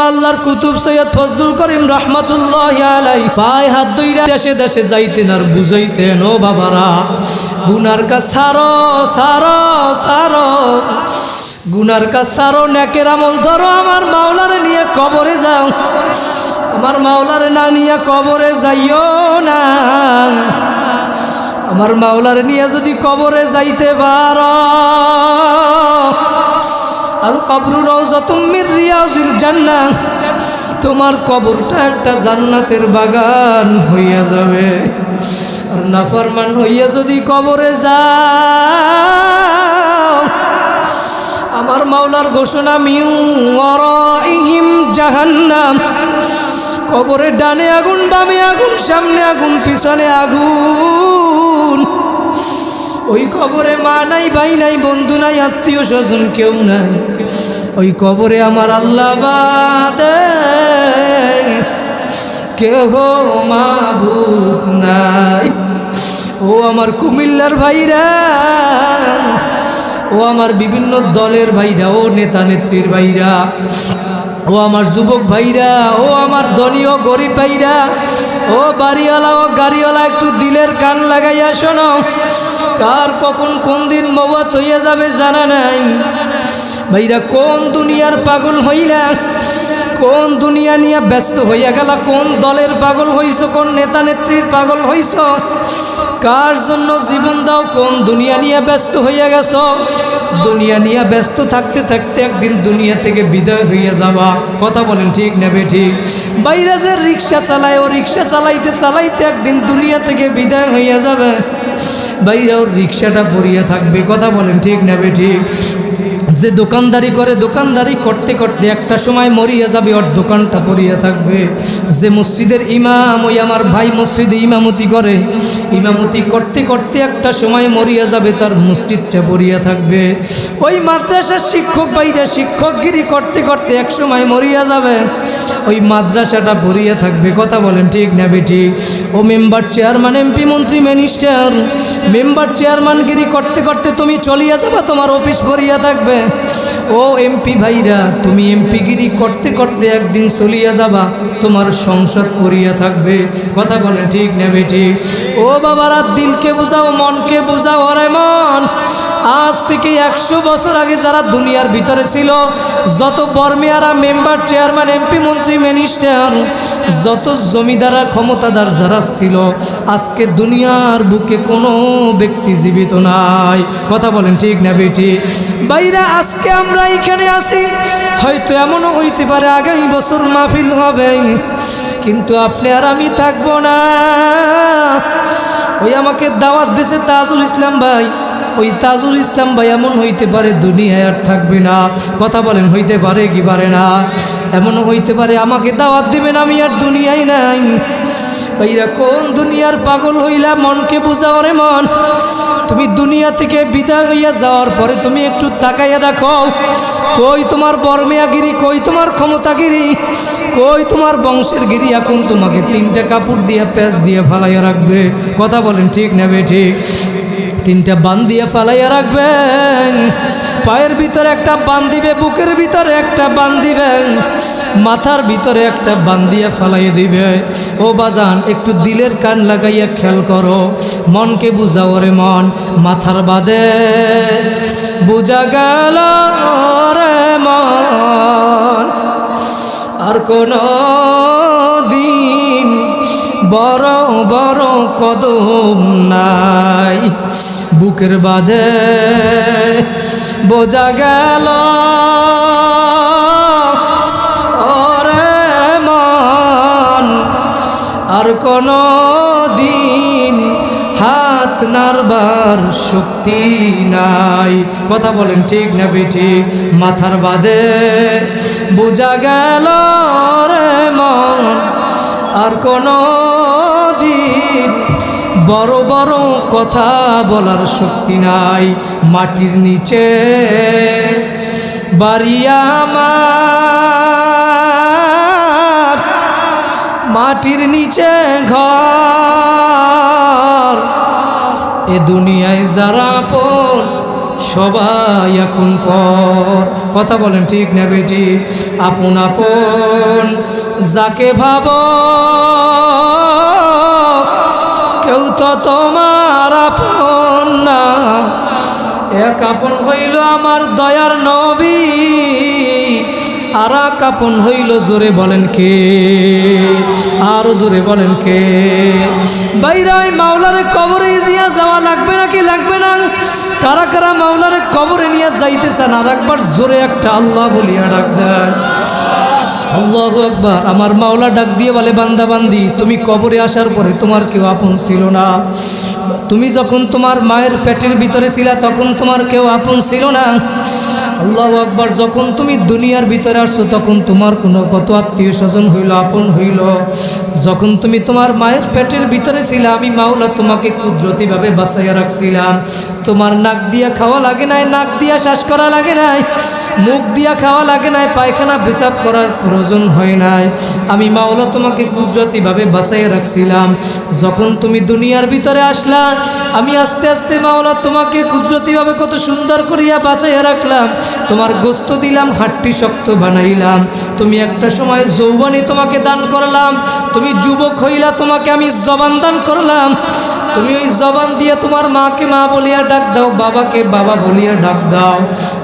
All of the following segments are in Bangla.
আল্লাহর কুতুব সৈয়দ ফজলুল করিম রহমাতুল্লাহি আলাইহি পায়ে হাত ধইরা দেশে দেশে যাইতেন আর বুঝাইতেন, ও বাবারা গুনার কাজ ছাড়ো ছাড়ো ছাড়ো, গুনার কাজ ছাড়ো, নেকের আমল ধরো, আমার মাওলারে নিয়ে কবরে যাও, আমার মাওলারে না নিয়ে কবরে যাইও না। আমার মাওলারে নিয়ে যদি কবরে যাইতে পারো, আল কবরু রাউযাতুম মির রিয়াজিল জান্নাহ, তোমার কবরটা একটা জান্নাতের বাগান হইয়া যাবে। আর নাফরমান হইয়া যদি কবরে যাও, আমার মাওলার ঘোষণা মিন ওয়ারাইহিম জাহান্নাম, কবরের ডানে আগুন, বামে আগুন, সামনে আগুন, পিছনে আগুন। ওই কবরে মা নাই, ভাই নাই, বন্ধু নাই, আত্মীয় স্বজন কেউ নাই। ওই কবরে আমার আল্লাহ বাদে কেহ মাবুদ নাই। ও আমার কুমিল্লার ভাইরা, ও আমার বিভিন্ন দলের ভাইরা, ও নেতা নেত্রীর ভাইরা, ও আমার যুবক ভাইরা, ও আমার ধনী ও গরিব ভাইরা, ও বাড়িওয়ালা ও গাড়িওয়ালা, একটু দিলের কান লাগাইয়া শোনো। কার কখন কোন দিন মওত হইয়া যাবে জানা নাই ভাইরা। কোন দুনিয়ার পাগল হইলা, কোন দুনিয়া নিয়ে ব্যস্ত হইয়া গেল, কোন দলের পাগল হইছ, কোন নেতা নেত্রীর পাগল হইছ, কার জন্য জীবন দাও, কোন দুনিয়া নিয়ে ব্যস্ত হইয়া গেছ। দুনিয়া নিয়ে ব্যস্ত থাকতে থাকতে একদিন দুনিয়া থেকে বিদায় হইয়া যাবা। কথা বলেন ঠিক না বেঠিক? বাইরে যে রিক্সা চালায়, ও রিক্সা চালাইতে চালাইতে একদিন দুনিয়া থেকে বিদায় হইয়া যাবে। বাইরে ওর রিক্সাটা পড়িয়া থাকবে। কথা বলেন ঠিক না বেঠিক? যে দোকানদারি করে, দোকানদারি করতে করতে একটা সময় মরিয়া যাবে, ওর দোকানটা পড়িয়া থাকবে। যে মসজিদের ইমাম, ওই আমার ভাই মসজিদে ইমামতি করে, ইমামতি করতে করতে একটা সময় মরিয়া যাবে, তার মসজিদটা পড়িয়া থাকবে। ওই মাদ্রাসার শিক্ষক ভাইরা শিক্ষকগিরি করতে করতে এক সময় মরিয়া যাবে, ওই মাদ্রাসাটা পড়িয়া থাকবে। কথা বলেন ঠিক না বেঠিক? ও মেম্বার, চেয়ারম্যান, এমপি, মন্ত্রী, মিনিস্টার, মেম্বার চেয়ারম্যানগিরি করতে করতে তুমি চলিয়া যাবা, তোমার অফিস পড়িয়া থাকবে। ও এমপি ভাইরা, তুমি এমপিগিরি করতে করতে একদিন চলিয়া যাবা, তোমার সংসদ পড়িয়া থাকবে। কথা বলেন ঠিক না বেঠিক? ও বাবারা, দিলকে বুঝাও, মনকে বুঝাও। আরে মন, আজ থেকে 100 বছর আগে যারা দুনিয়ার ভিতরে ছিল, যত বর্মিয়ারা, মেম্বার, চেয়ারম্যান, এমপি, মন্ত্রী, মিনিস্টার, যত জমিদারা, ক্ষমতাদার যারা ছিল, আজকে দুনিয়ার বুকে কোনো ব্যক্তি জীবিত নাই। কথা বলেন ঠিক না বেঠিক? বাইরা, আজকে আমরা এখানে আছি, হয়তো এমনও হইতে পারে আগামী বছর মাহফিল হবে, কিন্তু আপনি আর আমি থাকবো না। ওই আমাকে দাওয়াত দিয়েছে তাজুল ইসলাম ভাই, ওই তাজুল ইসলাম ভাই এমন হইতে পারে দুনিয়ায় আর থাকবে না। কথা বলেন হইতে পারে কি পারে না? এমনও হইতে পারে আমাকে দাওয়াত দিবেন, আমি আর দুনিয়ায় নাই। ভাইরা, কোন দুনিয়ার পাগল হইলা? মনকে বুঝাও রে মন। তুমি দুনিয়া থেকে বিদায় হইয়া যাওয়ার পরে তুমি একটু তাকাইয়া দেখো, কই তোমার বর্মিয়াগিরি, কই তোমার ক্ষমতাগিরি, কই তোমার বংশের গিরি? এখন তোমাকে 3টা কাপড় দিয়ে, প্যাঁচ দিয়ে ফালাইয়া রাখবে। কথা বলেন ঠিক না বেঠিক? 3টা বান দিয়ে ফালাইয়া রাখবেন। পায়ের ভিতরে একটা বান দিবে, বুকের ভিতরে একটা বান দিবেন, মাথার ভিতরে একটা বান দিয়ে ফালাইয়া দিবে। ও বাজান, একটু দিলের কান লাগাইয়া খেয়াল করো, মনকে বুঝাও রে মন। মাথার বাদে বুঝা গেল রে মন, আর কোনো দিন বড় বড় কদম নাই। বুকের বাঁধে বোঝা গেল ওরে মন, আর কোনো দিন হাত নাড়বার শক্তি নাই। কথা বলেন ঠিক না বেঠিক? মাথার বাঁধে বোঝা গেল রে মন, আর কোনো দিন বড় বড় কথা বলার শক্তি নাই। মাটির নিচে বাড়ি আমার, মাটির নিচে ঘর, এ দুনিয়ায় যারা আপন সবাই এখন পর। কথা বলেন ঠিক না বেটি? আপন আপন যাকে ভাবো কেউ তো তোমার আপন না। এক আপন হইল আমার দয়ার নবী, আর এক আপন হইল, জোরে বলেন কে? আরো জোরে বলেন কে? বাইরাই মাওলারে কবরে দিয়া যাওয়া লাগবে নাকি লাগবে না? কারা কারা মাওলারে কবরে নিয়ে যাইতেছেন আর একবার জোরে একটা আল্লাহ বলিয়া ডাক দেন। আল্লাহু আকবার। আমার মাওলা ডাক দিয়ে বলে, বান্দা বান্দি, তুমি কবরে আসার পরে তোমার কেউ আপন ছিল না। তুমি যখন তোমার মায়ের পেটের ভিতরে ছিলা তখন তোমার কেউ আপন ছিল না। আল্লাহু আকবার। যখন তুমি দুনিয়ার ভিতরে আসছো তখন তোমার কোনো কত আত্মীয় স্বজন হইল, আপন হইল। যখন তুমি তোমার মায়ের পেটের ভিতরে ছিলা আমি মাওলা তোমাকে কুদরতিভাবে বাঁচাইয়া রাখছিলাম। তোমার নাক দিয়া খাওয়া লাগে নাই, নাক দিয়া শ্বাস করা লাগে নাই, মুখ দিয়া খাওয়া লাগে নাই, পায়খানা পেশাব করার প্রয়োজন হয় নাই। আমি মাওলা তোমাকে কুদরতিভাবে বাঁচাইয়া রাখছিলাম। যখন তুমি দুনিয়ার ভিতরে আসলা আমি আস্তে আস্তে মাওলা তোমাকে কুদরতিভাবে কত সুন্দর করিয়া বাঁচাইয়া রাখলাম। তোমার গোস্ত দিলাম, হাড়টি শক্ত বানাইলাম। তুমি একটা সময় যৌবনী তোমাকে দান করলাম। তুমি যুবক হইলা, তোমাকে আমি জবান দান করলাম। তুমি ওই জবান দিয়ে তোমার মাকে মা বলিয়া ডাক দাও, বাবাকে বাবা বলিয়া ডাক দাও।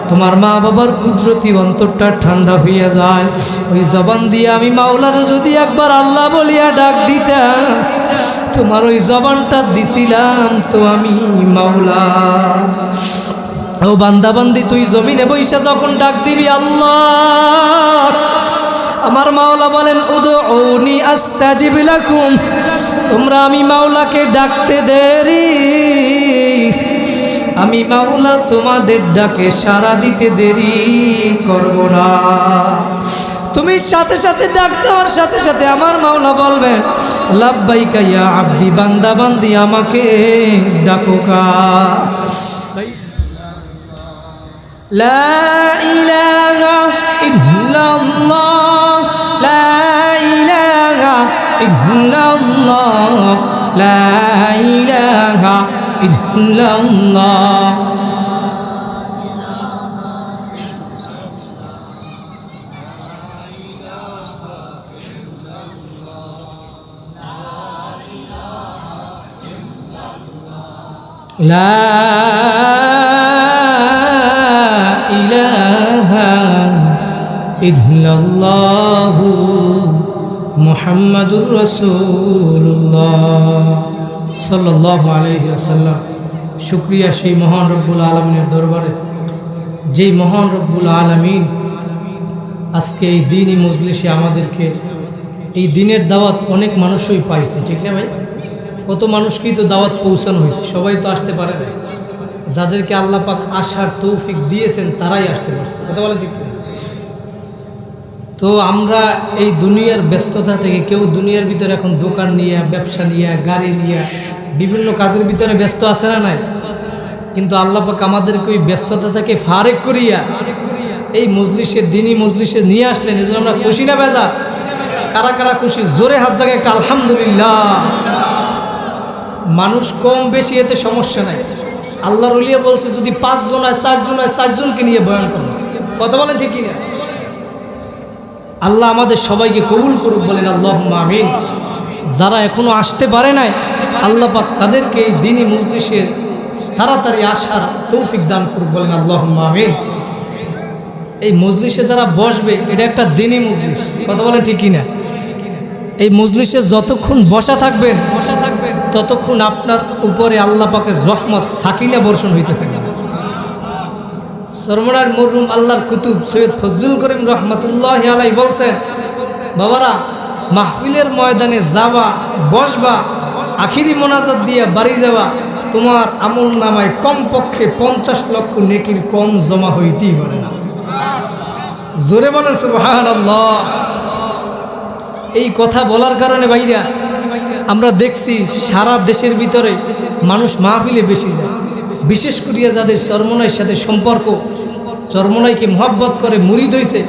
তোমার মা বাবার কুদরতি অন্তরটা ঠান্ডা হইয়া যায়। ওই জবান দিয়ে আমি মাওলার যদি একবার আল্লাহ বলিয়া ডাক দিতাম, তোমার ওই জবানটা দিছিলাম তো আমি মাওলা। ও বান্দা বান্দি, তুই জমিনে বইসা যখন ডাক দিবি আল্লাহ, আমার মাওলা বলেন উদউনি আস্তাজিব লাকুম, তোমরা আমি মাওলাকে ডাকতে দেরি, আমি মাওলা তোমাদের ডাকে সাড়া দিতে দেরি করব না। তুমি সাথে সাথে ডাক দেওয়ার সাথে সাথে আমার মাওলা বলবেন লাব্বাইকা ইয়া আব্দি, বান্দা বান্দি আমাকে ডাকুকা। লা ইলাহা ইল্লাল্লাহ, লা ইলাহা ইল্লাল্লাহ, লা ইলাহা ইল্লাল্লাহ। লা ইলাহা ইল্লাল্লাহু মুহাম্মাদুর রাসূলুল্লাহ সাল্লাল্লাহু আলাইহি ওয়াসাল্লাম। শুকরিয়া সেই মহান রব্বুল আলামিনের দরবারে, যেই মহান রব্বুল আলামিন আজকে এই দিনই মজলিসে আমাদেরকে এই দিনের দাওয়াত অনেক মানুষই পাইছে, ঠিক না ভাই? কত মানুষকেই তো দাওয়াত পৌঁছানো হয়েছে, সবাই তো আসতে পারে না। যাদেরকে আল্লাহ পাক আসার তৌফিক দিয়েছেন তারাই আসতে পারছে, কথা বলেন ঠিক না? তো আমরা এই দুনিয়ার ব্যস্ততা থেকে, কেউ দুনিয়ার ভিতরে এখন দোকান নিয়ে, ব্যবসা নিয়ে, গাড়ি নিয়ে, বিভিন্ন কাজের ভিতরে ব্যস্ত আছে না নাই? কিন্তু আল্লাহ পাক আমাদেরকে ওই ব্যস্ততা থেকে ফারেক করিয়া এই মজলিসে, দিনই মজলিসে নিয়ে আসলেন। এজন্য আমরা খুশি না বেজা? কারা কারা খুশি? জোরে হাত জায়গায় একটা আলহামদুলিল্লাহ। মানুষ কম বেশি এতে সমস্যা নাই। আল্লাহর ওলিয়া বলছে যদি 5 জন হয়, 4 জন হয়, 4 জনকে নিয়ে বয়ান করুন, কথা বলেন ঠিক কিনা? আল্লাহ আমাদের সবাইকে কবুল করুক, বলেন আল্লাহুম্মা আমিন। যারা এখনো আসতে পারে নাই আল্লাহ পাক তাদেরকে এই দিনই মজলিসে তাড়াতাড়ি আসার তৌফিক দান করুক, বলেন আল্লাহুম্মা আমিন। এই মজলিসে যারা বসবে এটা একটা দিনই মজলিস, কথা বলেন ঠিক কিনা? এই মজলিসে যতক্ষণ বসা থাকবেন ততক্ষণ আপনার উপরে আল্লাহ পাকের রহমত সাকিনা বর্ষণ হইতে থাকবে। সরমনার মরহুম আল্লাহর কুতুব সৈয়দ ফজলুল করিম রহমতুল্লাহি আলাইহি বলছেন, বাবারা মাহফিলের ময়দানে যাবা, বসবা, আখিরি মোনাজাত দিয়ে বাড়ি যাওয়া, তোমার আমল নামায় কমপক্ষে 50 লক্ষ নেকির কম জমা হইতেই পারে না। জোরে বলেন সুবহানাল্লাহ। এই কথা বলার কারণে ভাইরা আমরা দেখছি সারা দেশের ভিতরে মানুষ মাহফিলে বেশি যায়, বিশেষ করিয়া যাদের চরমনাইয়ের সাথে সম্পর্ক, চরমনাইকে মহব্বত করে মুরিদ হয়েছে,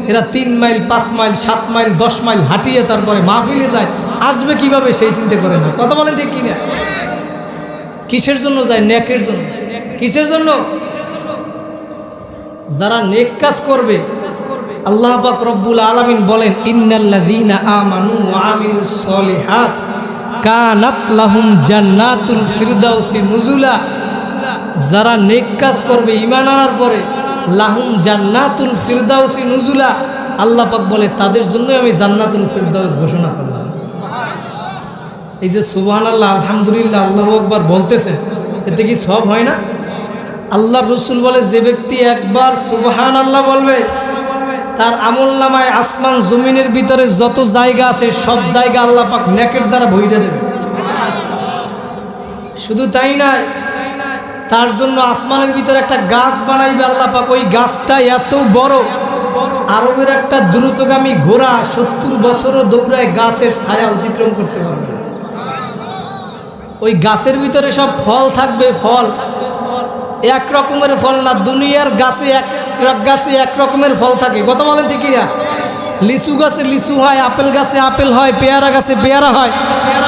এরা 3 মাইল 5 মাইল 7 মাইল 10 মাইল হাঁটিয়ে তারপরে মাহফিলে যায়। আসবে কিভাবে সেই চিন্তা করে না, কথা বলেন ঠিক কিনা? কিসের জন্য যায়? নেকের জন্য। কিসের জন্য? যারা নেক কাজ করবে আল্লাহ পাক রব্বুল আলামিন বলেন ইন্নাল্লাযীনা আমানু ওয়া আমিলুস সলিহাত কানাত লাহুম জান্নাতুল ফিরদাউসি নুজুলা। যারা নেক কাজ করবে ঈমান আনার পরে লাহুম জান্নাতুল ফিরদাউসি নুজুলা, আল্লাহ পাক বলে তাদের জন্য আমি জান্নাতুল ফিরদাউস ঘোষণা করলাম। এই যে সুবহানাল্লাহ আলহামদুলিল্লাহ আল্লাহু আকবার বলতেছেন, এতে কি সব হয় না? আল্লাহর রাসূল বলে যে ব্যক্তি একবার সুবহানাল্লাহ বলবে তার আমলনামায় আসমান জমিনের ভিতরে যত জায়গা আছে সব জায়গা আল্লাহ পাক নেকের দ্বারা ভরে দেবে। শুধু তাই নয়, তার জন্য আসমানের ভিতরে একটা গাছ বানাইবে আল্লাহ পাক। ওই গাছটা এত বড়, আরবের একটা দ্রুতগামী ঘোড়া 70 বছরও দৌড়ায় গাছের ছায়া অতিক্রম করতে পারবে। ওই গাছের ভিতরে সব ফল থাকবে, ফল এক রকমের ফল না, দুনিয়ার গাছে এক রকমের ফল থাকে। কথা বলেন ঠিক কিনা? লিচু গাছে লিচু হয়, আপেল গাছে আপেল হয়, পেয়ারা গাছে পেয়ারা হয়,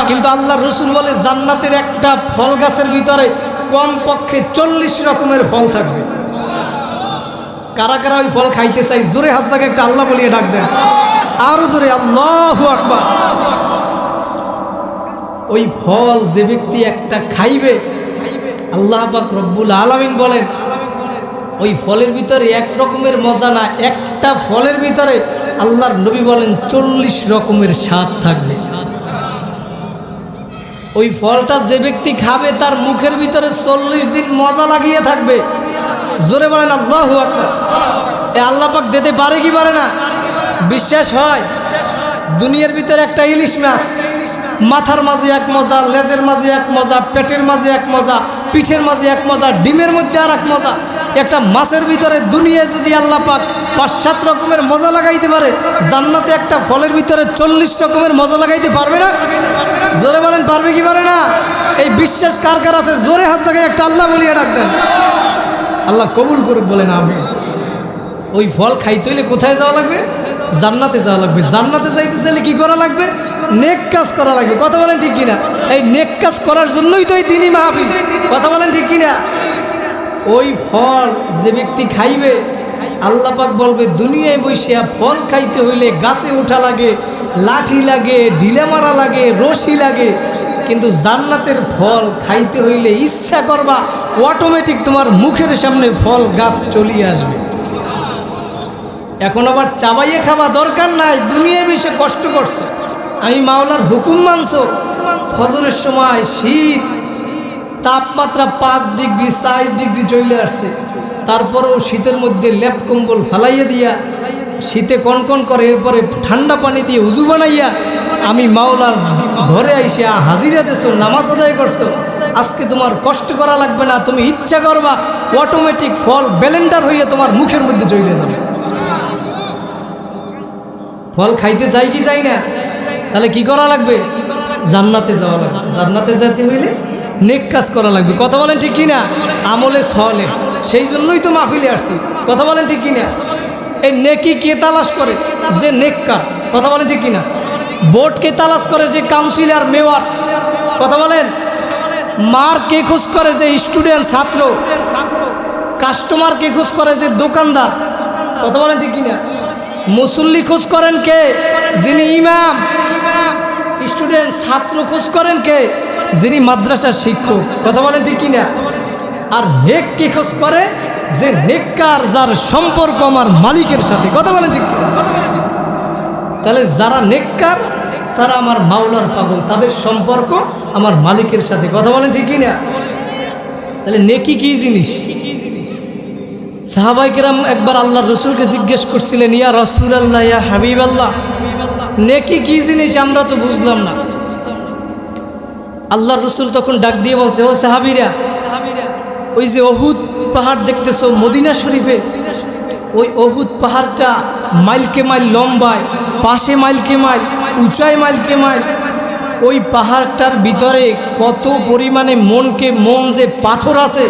কিন্তু আল্লাহর রাসূল বলে জান্নাতের একটা ফল গাছের ভিতরে কমপক্ষে 40 রকমের ফল থাকবে। কারা কারা ওই ফল খাইতে চাই? জোরে হাত জায়গায় একটা আল্লাহ বলিয়ে ডাক দেন, আরো জোরে আল্লাহু আকবার। ওই ফল যে ব্যক্তি একটা খাইবে আল্লাহ পাক রব্বুল আলামিন বলেন ওই ফলের ভিতরে এক রকমের মজা না, একটা ফলের ভিতরে আল্লাহর নবী বলেন 40 রকমের স্বাদ থাকবে। ওই ফলটা যে ব্যক্তি খাবে তার মুখের ভিতরে 40 দিন মজা লাগিয়ে থাকবে। জোরে বলেন আল্লাহু আকবার। এ আল্লাহ পাক দিতে পারে কি পারে না? বিশ্বাস হয়? দুনিয়ার ভিতরে একটা ইলিশ মাছ, মাথার মাঝে এক মজা, লেজের মাঝে এক মজা, পেটের মাঝে এক মজা, পিঠের মাঝে এক মজা, ডিমের মধ্যে আর এক মজা। একটা মাছের ভিতরে দুনিয়ায় যদি আল্লাহ পাক 5-7 রকমের মজা লাগাইতে পারে, জান্নাতে একটা ফলের ভিতরে 40 রকমের মজা লাগাইতে পারবে না? জোরে বলেন পারবে কি পারে না? এই বিশ্বাস কার কার আছে? জোরে হাত জায়গায় একটা আল্লাহ বলিয়ে ডাকতেন। আল্লাহ কবুল করুক, বলেন আমিন। ওই ফল খাইতে হইলে কোথায় যাওয়া লাগবে? জান্নাতে যাওয়া লাগবে। জান্নাতে যাইতে চাইলে কি করা লাগবে? নেক কাজ করা লাগবে। কথা বলেন ঠিক কিনা? এই নেক কাজ করার জন্যই তো এই দিনই মাহফিল। কথা বলেন ঠিক কিনা? ওই ফল যে ব্যক্তি খাইবে আল্লাহ পাক বলবে দুনিয়ায় বসিয়া ফল খাইতে হইলে গাছে ওঠা লাগে, লাঠি লাগে, ঢিলে মারা লাগে, রশি লাগে, কিন্তু জান্নাতের ফল খাইতে হইলে ইচ্ছা করবা অটোমেটিক তোমার মুখের সামনে ফল গাছ চলিয়ে আসবে। এখন আবার চাবাইয়ে খাওয়া দরকার নাই, দুনিয়ায় বেশি কষ্ট করছে। আমি মাওলার হুকুম মানছো, ফজরের সময় শীত, তাপমাত্রা 5 ডিগ্রি 4 ডিগ্রি চলে আসছে, তারপরেও শীতের মধ্যে লেপ কম্বল ফালাইয়া দিয়া শীতে কনকন করে, এরপরে ঠান্ডা পানি দিয়ে উজু বানাইয়া আমি মাওলার ঘরে আইসে হাজিরা দেছো, নামাজ আদায় করছো। আজকে তোমার কষ্ট করা লাগবে না, তুমি ইচ্ছা করবা অটোমেটিক ফল ব্লেন্ডার হইয়া তোমার মুখের মধ্যে চলে যাবে। ফল খাইতে যাই কি যাই না? তাহলে কি করা লাগবে? জান্নাতে যাওয়া লাগবে। জান্নাতে যেতে হইলে নেক কাজ করা লাগবে। কথা বলেন ঠিক কিনা? আমলে সলে, সেই জন্যই তো মাহফিলে আসছি। কথা বলেন ঠিক কিনা? এই নেকি কে তালাশ করে? যে নেককার। কথা বলেন ঠিক কিনা? বোর্ড কে তালাশ করে? যে কাউন্সিলর, মেয়র। কথা বলেন। মার কে খোঁজ করে? যে স্টুডেন্ট, ছাত্র। কাস্টমার কে খোঁজ করে? যে দোকানদার। কথা বলেন ঠিক কিনা? মুসল্লি খোঁজ করেন কে? যিনি ইমাম। স্টুডেন্ট, ছাত্র খোঁজ করেন কে? যিনি মাদ্রাসার শিক্ষক। কথা বলেন ঠিক কিনা? আর নেক কে খোঁজ করে? যে নেককার, যার সম্পর্ক আমার মালিকের সাথে। কথা বলেন ঠিক? তাহলে যারা নেককার তারা আমার মাওলার পাগল, তাদের সম্পর্ক আমার মালিকের সাথে। কথা বলেন ঠিক কিনা? তাহলে নেকি কি জিনিস? সাহাবায়ে কেরাম একবার আল্লাহর রাসূলকে জিজ্ঞেস করছিলেন, ইয়া রাসূলুল্লাহ, ইয়া হাবিবাল্লাহ, নেকি কি জিনিস? আমরা তো বুঝলাম না। আল্লাহর রাসূল তখন ডাক দিয়ে বলছে, ও সাহাবীরা, ওই যে অহুদ পাহাড় দেখতেছো মদিনা শরীফে, ওই অহুদ পাহাড়টা মাইলকে মাইল লম্বায়, পাশে মাইলকে মাইল, উঁচায় মাইলকে মাইল। ওই পাহাড়টার ভিতরে কত পরিমাণে মন যে পাথর আছে,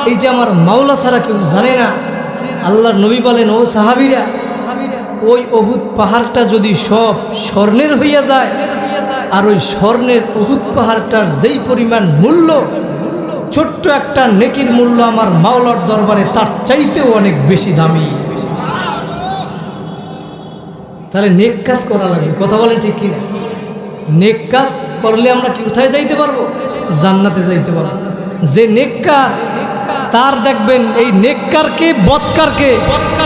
এই যে আমার মাওলা ছাড়া কেউ জানে না। আল্লাহর নবী বলেন, ও সাহাবীরা, ওই অহুদ পাহাড়টা যদি সব স্বর্ণের হইয়া যায়, আর ওই স্বর্ণের অহুদ পাহাড়টার যেই পরিমাণ মূল্য, ছোট্ট একটা নেকির মূল্য আমার মাওলার দরবারে তার চাইতেও অনেক বেশি দামি। তাহলে নেক কাজ করা লাগবে, কথা বলেন ঠিক কিনা? নেক কাজ করলে আমরা কি কোথায় যাইতে পারবো? জান্নাতে যাইতে পারবো। যে নেককার তার দেখবেন এই নেককারকে বদকারকে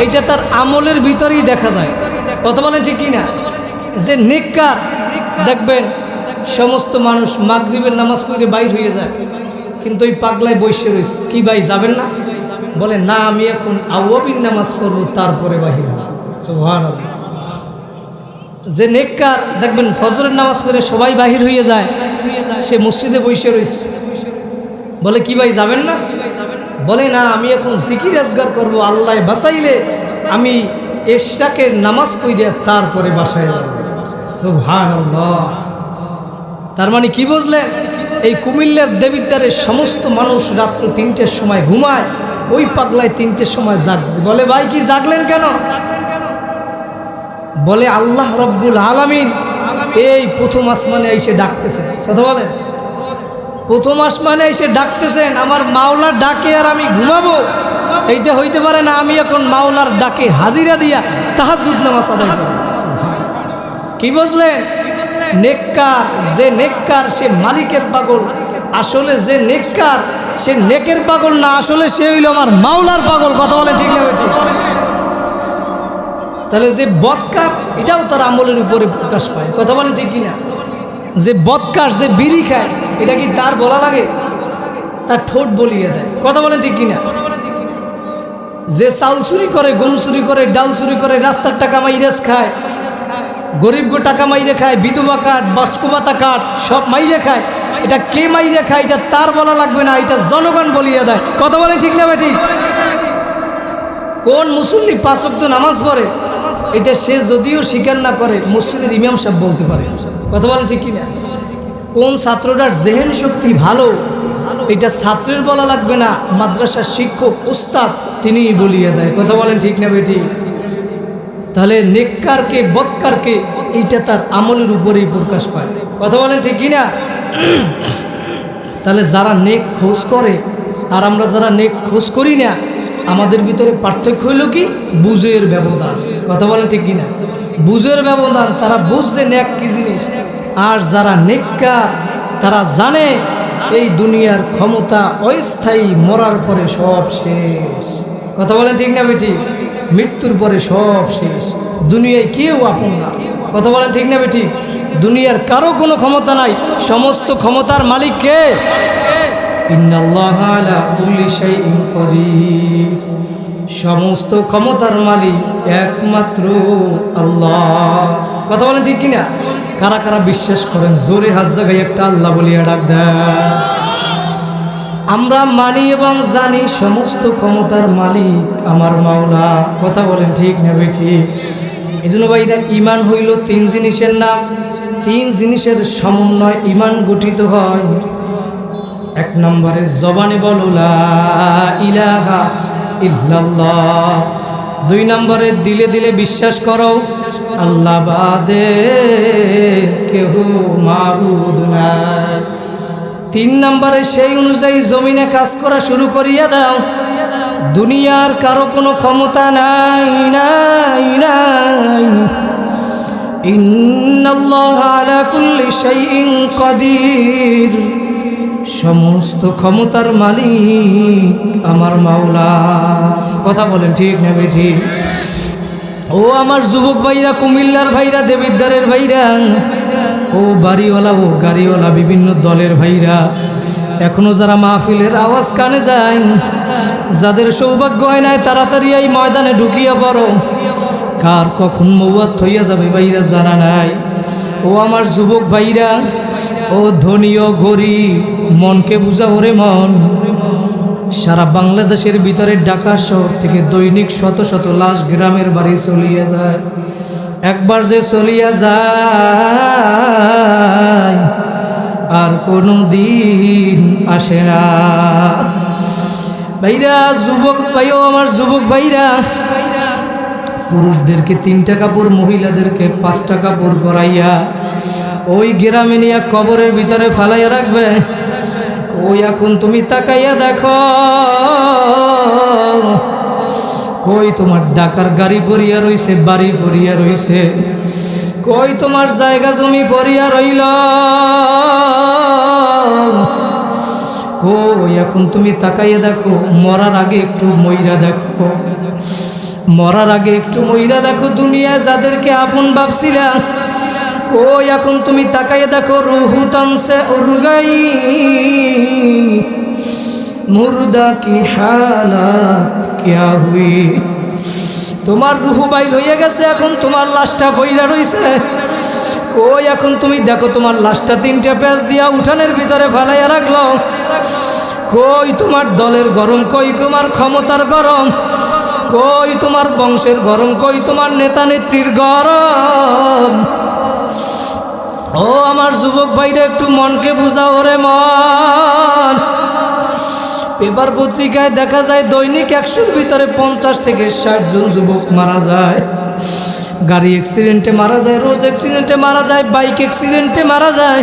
এইটা তার আমলের ভিতরেই দেখা যায়, কথা বলেন ঠিক কিনা? যে নেককার দেখবেন সমস্ত মানুষ মাগরিবের নামাজ পড়ে বাইর হয়ে যায়, কিন্তু ওই পাগলায় বসে রয়েছে। কি ভাই যাবেন না? বলে না, আমি এখন আওয়াবিন নামাজ পড়বো তারপরে বাহির হব। সুবহানাল্লাহ। যে নেককার দেখবেন ফজরের নামাজ পড়ে সবাই বাহির হয়ে যায়, সে মসজিদে বসে রয়েছে। বলে কি ভাই যাবেন না? বলে না, আমি এখন জিকির আজগার করবো, আল্লাহ বাঁচাইলে আমি এশরাকের নামাজ পড়ে তারপরে বাসায় যাব। সুবহানাল্লাহ। তার মানে কি বুঝলেন? এই কুমিল্লার দেবিদ্বারের সমস্ত মানুষ রাত্র ৩টের সময় ঘুমায়, ওই পাগলায় ৩টের সময় জাগছে। বলে ভাই কি জাগলেন কেন? বলে আল্লাহ রব্বুল আলামিন এই প্রথম আসমানে এসে ডাকতেছেন। কথা বলেন, প্রথম আসমানে এসে ডাকতেছেন। আমার মাওলার ডাকে আর আমি ঘুমাবো? এইটা হইতে পারে না। আমি এখন মাওলার ডাকে হাজিরা দিয়া তাহাজ্জুদ নামাজ আদায় করব। কি বুঝলেন? নেককার, যে নেককার সে মালিকের পাগল। আসলে যে নেককার সে নেকের পাগল না, আসলে সে হইল আমার মাওলার পাগল। কথা বলেন ঠিক না? ঠিক। তাহলে যে বদকার এটাও তার আমলের উপরে প্রকাশ পায়, কথা বলেন ঠিক কিনা? যে বদকার, যে বিড়ি খায়, এটা কি তার বলা লাগে? তার ঠোঁট বলিয়ে দেয়, কথা বলেন ঠিক কিনা? যে চাউল চুরি করে, গম চুরি করে, ডাল চুরি করে, রাস্তার টাকা মাইরেস খায়, গরিব গো টাকা মাইরে খায়, বিধবা কাঠ, বাস্কুবাতা কাঠ সব মাইরে খায়, এটা কে মাইরে খায় এটা তার বলা লাগবে না, এটা জনগণ বলিয়ে দেয়। কথা বলেন ঠিক না বেটি? কোন মুসল্লি 5 ওয়াক্ত নামাজ পড়ে এটা সে যদিও স্বীকার না করে, মসজিদের ইমাম সাহেব বলতে পারে। কথা বলেন ঠিক কিনা? কোন ছাত্রটার জেহেন শক্তি ভালো এটা ছাত্রের বলা লাগবে না, মাদ্রাসার শিক্ষক উস্তাদ তিনিই বলিয়ে দেয়। কথা বলেন ঠিক না বেটি? তাহলে নেককারকে বদকারকে এইটা তার আমলের উপরেই প্রকাশ পায়। কথা বলেন ঠিক কিনা? তাহলে যারা নেক খোঁজ করে আর আমরা যারা নেক খোঁজ করি না, আমাদের ভিতরে পার্থক্য হইল কি? বুঝের ব্যবধান। কথা বলেন ঠিক কিনা? বুঝের ব্যবধান। তারা বুঝছে নেক কি জিনিস, আর যারা নেককার তারা জানে এই দুনিয়ার ক্ষমতা অস্থায়ী, মরার পরে সব শেষ। কথা বলেন ঠিক না বেটি? মৃত্যুর পরে সব শেষ। দুনিয়ায় কেউ আপন না। কথা বলেন ঠিক না বেটি? দুনিয়ার কারো কোনো ক্ষমতা নাই, সমস্ত ক্ষমতার মালিক কে? ইন্নাল্লাহা আলা কুল্লি শাইইন কাদির। সমস্ত ক্ষমতার মালিক একমাত্র আল্লাহ। কথা বলেন ঠিক কিনা? কারা কারা বিশ্বাস করেন জোরে হাত জায়গায় একটা আল্লাহ বলিয়া ডাক দেয়। আমরা মানি এবং জানি সমস্ত ক্ষমতার মালিক আমার মাওলা। কথা বলেন ঠিক না বেঠি? এই জন্য ভাইরা ইমান হইল 3 জিনিসের নাম। 3 জিনিসের সমন্বয় ইমান গঠিত হয়। 1 নম্বরে জবানে বলো লা ইলাহা ইল্লাল্লাহ। 2 নম্বরে দিলে দিলে বিশ্বাস করো আল্লাহ বাদে কেহ মাবুদ নাই। 3 নম্বরে সেই অনুযায়ী জমিনে কাজ করা শুরু করিয়া দাও। দুনিয়ার কারো কোনো ক্ষমতা নাই নাই নাই। ইন্নাল্লাহা আলা কুল্লি শাইইন কাদির। সমস্ত ক্ষমতার মালিক আমার মাওলা। কথা বলেন ঠিক না বেঠি? ও আমার যুবক ভাইরা, কুমিল্লার ভাইরা, দেবিদ্বারের ভাইরা, ও বাড়িওয়ালা, ও গাড়িওয়ালা, বিভিন্ন দলের ভাইরা, এখনো যারা মাহফিলের আওয়াজ কানে যায়, যাদের সৌভাগ্য হয় নাই তাড়াতাড়ি এই ময়দানে ঢুকিয়া পড়ো। কার কখন মৌয়াত হইয়া যাবে ভাইরা জানা নাই। ও আমার যুবক ভাইরা, ও ধনী ও গরিব, মনকে বুঝা ওরে মন। সারা বাংলাদেশের ভিতরে ঢাকা শহর থেকে দৈনিক শত শত লাশ গ্রামের বাড়ি চলিয়া যায়। একবার যে চলিয়া যায় আর কোনো দিন আসে না। ভাইরা, যুবক ভাইও আমার যুবক ভাইরা, পুরুষদেরকে 3টা কাপড়, মহিলাদেরকে 5টা কাপড় পরাইয়া ওই গ্রামে নিয়ে কবরের ভিতরে ফালাইয়া রাখবে। কই এখন তুমি তাকাইয়া দেখো, কই তোমার ঢাকার গাড়ি পড়িয়া রইছে, বাড়ি পড়িয়া রইছে, কই তোমার জায়গা জমি পড়িয়া রইল, কই এখন তুমি তাকাইয়া দেখো, মরার আগে একটু মইরা দেখো, মরার আগে একটু মইরা দেখো। দুনিয়া যাদেরকে আপন ভাবছিলা, কই এখন তুমি তাকাইয়া দেখো, রুহু তনসে উরগাই, মুর্দা কি হালাত কিয়া হুই। তোমার রুহু বাইর হইয়া গেছে, এখন তোমার লাশটা বইরা রইছে। কই এখন তুমি দেখো, তোমার লাশটা 3টে পেঁচ দিয়া উঠানের ভিতরে ফেলাইয়া রাখলো। কই তোমার দলের গরম, কই তোমার ক্ষমতার গরম, কই তোমার বংশের গরম, কই তোমার নেতা নেত্রীর গরম। ও আমার যুবক ভাইরা, একটু মনকে বুঝাও রে মন। পেপার পত্রিকায় দেখা যায় দৈনিক 100-র ভিতরে 50 থেকে 60 জন যুবক মারা যায়। গাড়ি অ্যাক্সিডেন্টে মারা যায়, রোড অ্যাক্সিডেন্টে মারা যায়, বাইক অ্যাক্সিডেন্টে মারা যায়,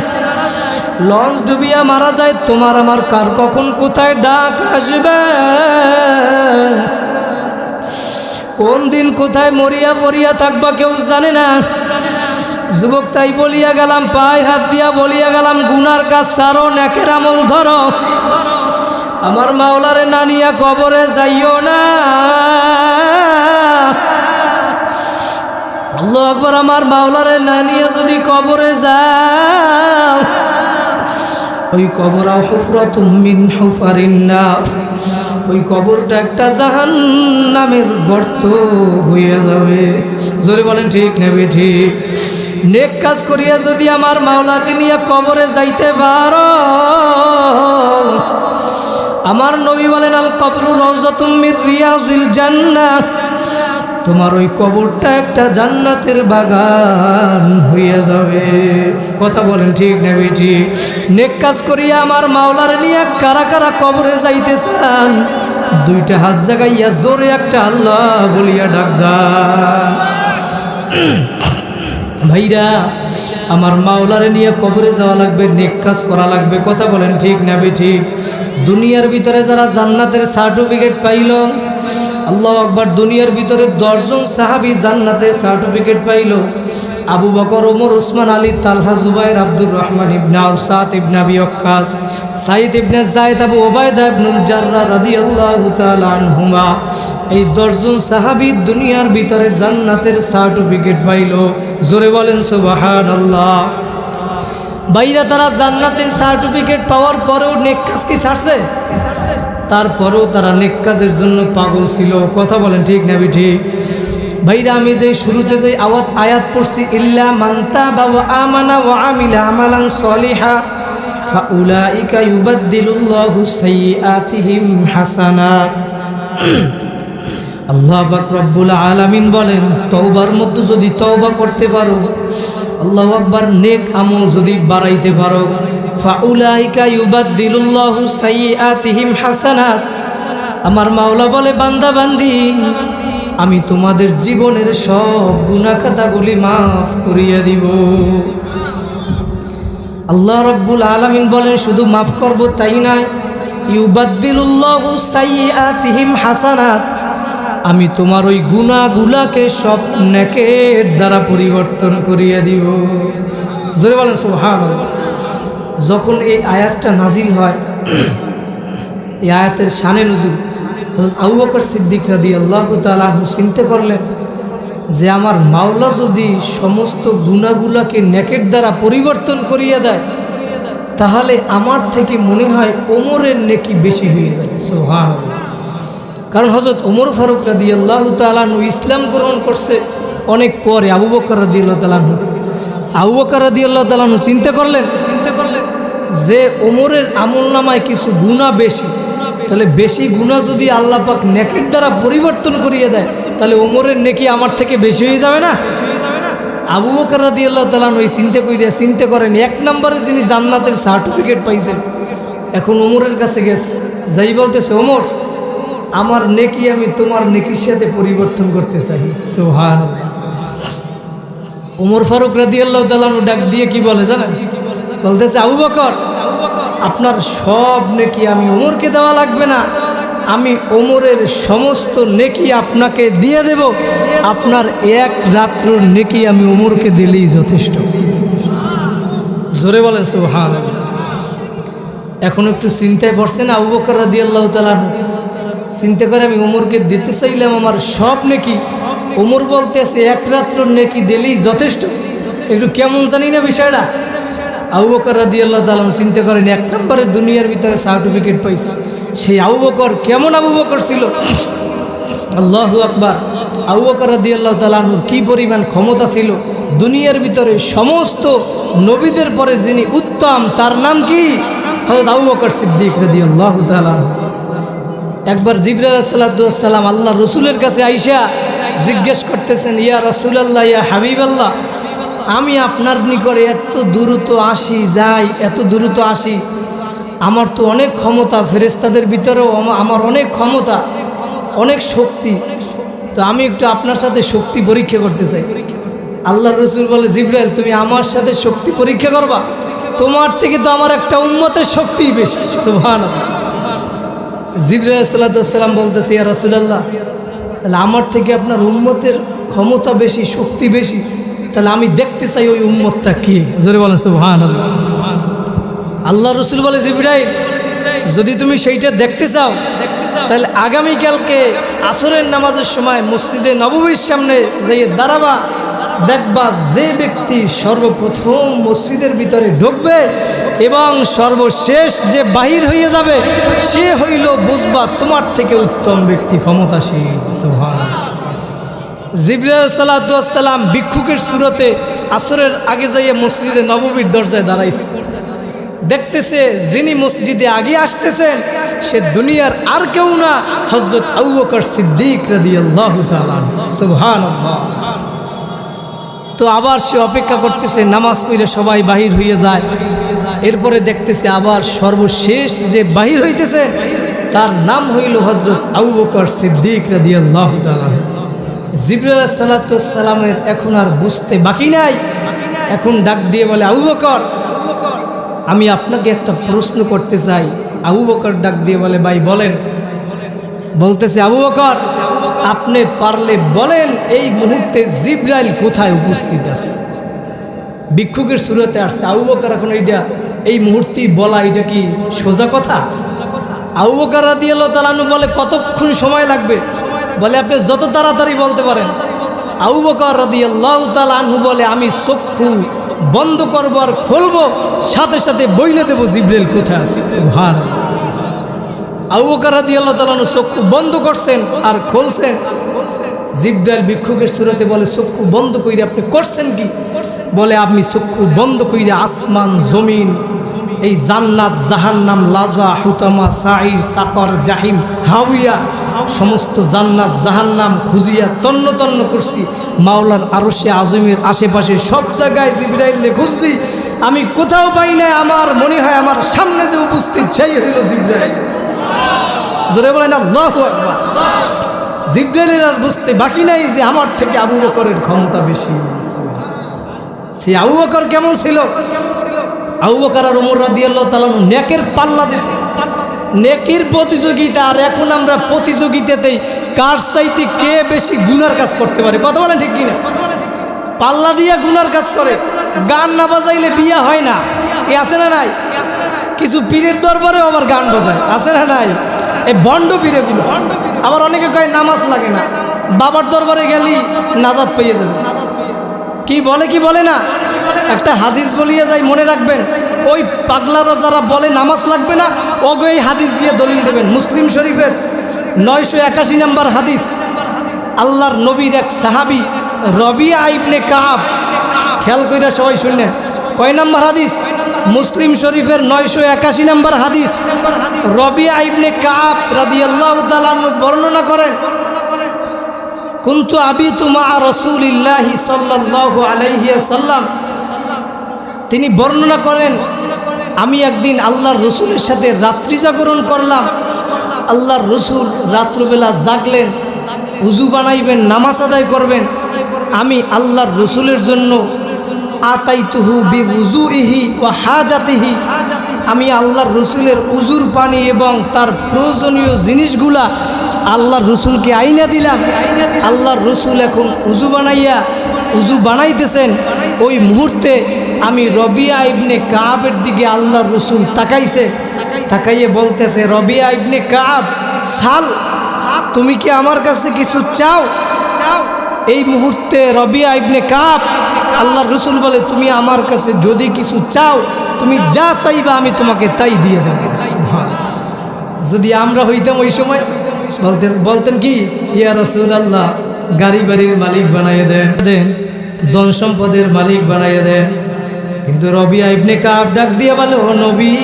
লঞ্চ ডুবিয়া মারা যায়। তোমার আমার কার কখন কোথায় ডাক আসবে, কোন দিন কোথায় মরিয়া পড়িয়া থাকবা কেউ জানে না। যুবক, তাই বলিয়া গেলাম, পায়ে হাত দিয়া বলিয়া গেলাম, গুনার কাজ ছাড়ো, নেকের আমল ধরো। আমার মাওলারে না নিয়া কবরে যাইও না। আল্লাহু আকবার। আমার মাওলারে না নিয়া যদি কবরে যাও, ওই কবরা হুফরাতুম মিন হুফারিন নার, ওই কবরটা একটা জাহান্নামের গর্ত হইয়া যাবে। জোরে বলেন ঠিক নেবে ঠিক। নেক কাজ করিয়া যদি আমার মাওলাকে নিয়ে কবরে যাইতে পারো, আমার নবী বলেন, আল কবরু রাউযাতুম মির রিয়াজিল জান্নাহ, তোমার ওই কবরটা একটা জান্নাতের বাগান হইয়া যাবে। কথা বলেন ঠিক নেবে ঠিক। নেক কাজ করিয়া আমার মাওলার নিয়ে কারা কারা কবরে যাইতে চান, 2টা হাত জাগাইয়া জোরে একটা আল্লাহ বলিয়া ডাক দান। ভাইরা, আমার মাওলারে নিয়ে কবরে যাওয়া লাগবে, নেক কাজ করা লাগবে। কথা বলেন ঠিক নেবে ঠিক। দুনিয়ার ভিতরে যারা জান্নাতের সার্টিফিকেট পাইল, আল্লাহু আকবার, দুনিয়ার ভিতরে 10 জন সাহাবী জান্নাতের সার্টিফিকেট পাইল। আবু বকর, ওমর, ওসমান, আলী, তালহা, জুবাইর, আব্দুর রহমান ইবনে আউফ, সাদ ইবনে আবি ওয়াক্কাস, সাঈদ ইবনে যায়েদ, আবু উবাইদা ইবনুল জাররাহ রাদিয়াল্লাহু তাআলা আনহুমা। এই 10 জন সাহাবী দুনিয়ার ভিতরে জান্নাতের সার্টিফিকেট পাইল। জোরে বলেন সুবহানাল্লাহ। বাইরা, তারা জান্নাতের সার্টিফিকেট পাওয়ার পরেও নেক কাজ কি ছাড়ছে? তারপরেও তারা নেক কাজের জন্য পাগল ছিল। কথা বলেন ঠিক না ঠিক? ভাইরা, আমি যে শুরুতে যে আয়াত পড়ছি, ইল্লা মান তাবা ওয়া আমানা ওয়া আমিলা আমালান সলিহা ফাউলাইকা ইউবাদদিলুল্লাহু সাইয়্যাতিহিম হাসানাত। আল্লাহ পাক রব্বুল আলামিন বলেন, তওবার মধ্যে যদি তওবা করতে পারো, আল্লাহু আকবার, নেক আমল যদি বাড়াইতে পারো, ফাউলাইকা ইউবাদদিলুল্লাহু সাইয়্যাতিহিম হাসানাত। আমার মাওলা বলে, বান্দা বান্দি, আমি তোমাদের জীবনের সব গুনাহ খাতাগুলি মাফ করিয়া দিব। আল্লাহ রাব্বুল আলামিন বলেন, শুধু মাফ করব তাই নয়, ইউবাদদিলুল্লাহু সাইয়্যাতিহিম হাসানাত, আমি তোমার ওই গুনাহগুলাকে সব নেকের দ্বারা পরিবর্তন করিয়া দিব। জোরে বলেন সুবহানাল্লাহ। যখন এই আয়াতটা নাজিল হয়, এই আয়াতের শানে নুজুল, হযরত আবু বকর সিদ্দিক রাদিয়াল্লাহু তাআলা আনহু চিন্তা করলেন যে আমার মাওলা যদি সমস্ত গুনাহগুলাকে নেকের দ্বারা পরিবর্তন করিয়া দেয়, তাহলে আমার থেকে মনে হয় ওমরের নেকি বেশি হয়ে যায়। সুবহানাল্লাহ। কারণ হযরত ওমর ফারুক রাদিয়াল্লাহু তাআলা আনহু ইসলাম গ্রহণ করছে অনেক পরে আবু বকর রাদিয়াল্লাহু তাআলা আনহু। আবু বকর রাদিয়াল্লাহু তাআলা আনহু চিন্তা করলেন যে ওমরের আমলনামায় কিছু গুনাহ বেশি, তাহলে বেশি গুনাহ যদি আল্লাহ পাক নেকির দ্বারা পরিবর্তন করিয়ে দেয়, তাহলে ওমরের নেকি আমার থেকে বেশি হয়ে যাবে না? আবু বকর রাদিয়াল্লাহু তাআলা আনহু চিন্তা করেন, 1 নম্বরে যিনি জান্নাতের সার্টিফিকেট পাইছেন, এখন ওমরের কাছে গেছে, যাই বলতেছে, ওমর, আমার নেকি আমি তোমার নেকির সাথে পরিবর্তন করতে চাই। সুবহানাল্লাহ। ওমর ফারুক রাদিয়াল্লাহু তাআলা আনহু ডাক দিয়ে কি বলে জানেন? বলতেছে, আবু বকর, আপনার সব নেকি আমি ওমরকে দেওয়া লাগবে না, আমি ওমরের সমস্ত নেকি আপনাকে দিয়ে দেব, আপনার এক রাত্রর নেকি আমি ওমরকে দিলেই যথেষ্ট। জোরে বলেন সুবহানাল্লাহ। এখন একটু চিন্তায় পড়ছেন আবু বকর রাদিয়াল্লাহু তাআলা চিন্তা করে আমি ওমরকে দিতে চাইলাম আমার সব নেকি, ওমর বলতেছে এক রাত্রর নেকি দিলেই যথেষ্ট। একটু কেমন জানি না বিষয়টা। আবু বকর রাদিয়াল্লাহু তাআলা চিন্তা করেন এক নম্বরের দুনিয়ার ভিতরে সার্টিফিকেট পাইছে, সেই আবু বকর কেমন আবু বকর ছিল, আল্লাহু আকবার। আবু বকর রাদিয়াল্লাহু তাআলা কি পরিমাণ ক্ষমতা ছিল, দুনিয়ার ভিতরে সমস্ত নবীদের পরে যিনি উত্তম তার নাম কি, হযরত আবু বকর সিদ্দিক রাদিয়াল্লাহু তাআলা। একবার জিবরাইল আলাইহিস সালাম আল্লাহ রসুলের কাছে আইসা জিজ্ঞেস করতেছেন, ইয়া রাসূলুল্লাহ, ইয়া হাবিবাল্লাহ, আমি আপনার নিকটে এত দ্রুত আসি যাই, এত দ্রুত আসি, আমার তো অনেক ক্ষমতা, ফেরেশতাদের ভিতরেও আমার অনেক ক্ষমতা, অনেক শক্তি, তো আমি একটু আপনার সাথে শক্তি পরীক্ষা করতে চাই। আল্লাহ রসুল বলে, জিবরাইল তুমি আমার সাথে শক্তি পরীক্ষা করবা? তোমার থেকে তো আমার একটা উম্মতের শক্তি বেশি। সুবহানাল্লাহ। জিবরাইল আলাইহিস সালাম বলতেছে, ইয়া রাসূলুল্লাহ, তাহলে আমার থেকে আপনার উম্মতের ক্ষমতা বেশি, শক্তি বেশি, তাহলে আমি দেখতে চাই ওই উম্মতটা কি। জোরে বলেন সুবহানাল্লাহ। আল্লাহ রসুল বলে, জিবরাইল যদি তুমি সেইটা দেখতে চাও তাহলে আগামীকালকে আসরের নামাজের সময় মসজিদে নববীর সামনে যেয়ে দাঁড়াবা, দেখবা যে ব্যক্তি সর্বপ্রথম মসজিদের ভিতরে ঢুকবে এবং সর্বশেষ যে বাহির হয়ে যাবে সে হইল, বুঝবা তোমার থেকে উত্তম ব্যক্তি, ক্ষমতাশীল। সুবহানাল্লাহ। জিবরাইল আলাইহিস সালাম ভিক্ষুকের সুরতে আসরের আগে যাইয়ে মসজিদে নববীর দরজায় দাঁড়াইছে, দেখতেছে যিনি মসজিদে আগে আসতেছেন সে দুনিয়ার আর কেউ না, হযরত আবু বকর সিদ্দিক রাদিয়াল্লাহু তাআলা। সুবহানাল্লাহ। তো আবার সে অপেক্ষা করতেছে, নামাজ পড়ে সবাই বাহির হয়ে যায়, এরপরে দেখতেছে আবার সর্বশেষ যে বাহির হইতেছে তার নাম হইল হযরত আবু বকর সিদ্দিক রাদিয়াল্লাহু তাআলা। জিবরাইল আলাইহিস সালামের এখন আর বুঝতে বাকি নাই, এখন ডাক দিয়ে বলে, আবু বকর, আমি আপনাকে একটা প্রশ্ন করতে চাই। আবু বকর ডাক দিয়ে বলে, ভাই বলেন। বলতেছে, আবু বকর আপনি পারলে বলেন এই মুহূর্তে জিবরাইল কোথায় উপস্থিত আছে? ভিক্ষুকের সুরতে আসছে। আবু বকর এখন এইটা এই মুহূর্তেই বলা এটা কি সোজা কথা? আবু বকর রাদিয়াল্লাহু তাআলা আনহু বলে, কতক্ষণ সময় লাগবে? বলে, আপনি যত তাড়াতাড়ি বলতে পারেন। আবু বকর রাদিয়াল্লাহু তাআলা আনহু বলে, আমি চক্ষু বন্ধ করবো আর খুলবো, সাথে সাথে বইলে দেবো জিবরাইল কোথায় আছে। সুবহানাল্লাহ। আবু বকর রাদিয়াল্লাহু তাআলা আনহু চক্ষু বন্ধ করছেন আর খুলছেন। জিবরাইল ভিক্ষুকের সুরতে বলে, চক্ষু বন্ধ কইরা আপনি করছেন কি? বলে, আমি চক্ষু বন্ধ কইরা আসমান জমিন, এই জান্নাত জাহান্নাম লাজা হুতামা সাইর সাকর জাহিম হাউইয়া সমস্ত জান্নাত জাহান্নাম খুঁজিয়া তন্ন তন্ন করছি, মাওলার আরশে আজমের আশেপাশে সব জায়গায় জিবরাইলে খুঁজছি, আমি কোথাও পাই না। আমার মনে হয় আমার সামনে যে উপস্থিত সেই হইল জিবরাইল। জোরে বলেন আল্লাহু আকবার। জিবরাইলের আর বুঝতে বাকি নাই যে আমার থেকে আবু বকরের ক্ষমতা বেশি। সেই আবু বকর কেমন ছিল? আবু বকর আর ওমর রাদিয়াল্লাহু তাআলা নেকের পাল্লা দিতে, নেকির প্রতিযোগিতা। আর এখন আমরা প্রতিযোগিতাতেই কার চাইতে কে বেশি গুনার কাজ করতে পারে। কথা বলেন ঠিক কিনা? পাল্লা দিয়ে গুনার কাজ করে। গান না বাজাইলে বিয়া হয় না, এ আছে না নাই? কিছু পীরের দরবারে আবার গান বাজায়, আছে না নাই? এই বন্ড পীরেগুলো। আবার অনেকে কয় নামাজ লাগে না, বাবার দরবারে গেলি নাজাত পেয়ে যাবে। কি বলে কি বলে না? একটা হাদিস বলিয়ে যাই, মনে রাখবেন। ওই পাগলারা যারা বলে নামাজ লাগবে না, ওগো এই হাদিস দিয়ে দলিল দেবেন। মুসলিম শরীফের 981 নম্বর হাদিস। আল্লাহর নবীর এক সাহাবী রবিয়া ইবনে কাব, খেয়াল কইরা সবাই শুনলেন, কয় নম্বর হাদিস? মুসলিম শরীফের 981 নম্বর হাদিস। রবিয়া ইবনে কাব রাদিয়াল্লাহু তাআলা বর্ণনা করেন, কুনতু আবিতু মা রাসূলিল্লাহি সাল্লাল্লাহু আলাইহি ওয়াসাল্লাম। তিনি বর্ণনা করেন, আমি একদিন আল্লাহর রসুলের সাথে রাত্রি জাগরণ করলাম। আল্লাহর রসুল রাত্রবেলা জাগলেন, উজু বানাইবেন, নামাজ আদায় করবেন। আমি আল্লাহর রসুলের জন্য আতাইতুহু বিউজুইহি ওয়া হাজাতিহি, আমি আল্লাহর রসুলের উজুর পানি এবং তার প্রয়োজনীয় জিনিসগুলা আল্লাহর রসুলকে আইনা দিলাম। আল্লাহর রসুল এখন উজু বানাইতেছেন। ওই মুহূর্তে আমি রবিয়া ইবনে কাবের দিকে আল্লাহর রসুল তাকাইয়ে বলতেছে, রবিয়া ইবনে কাব, সাল, তুমি কি আমার কাছে কিছু চাও? এই মুহূর্তে রবিয়া ইবনে কাব, আল্লাহর রসুল বলে, তুমি আমার কাছে যদি কিছু চাও, তুমি যা চাইবা আমি তোমাকে তাই দিয়ে দেব। যদি আমরা হইতাম ওই সময় বলতেন কি, ইয়া রাসূলুল্লাহ, গাড়ি বাড়ির মালিক বানাইয়ে দেন, ধন সম্পদের মালিক বানাইয়ে দেন। কিন্তু রবিয়া ইবনে কাব ডাক দিয়ে বলে, ও নবী,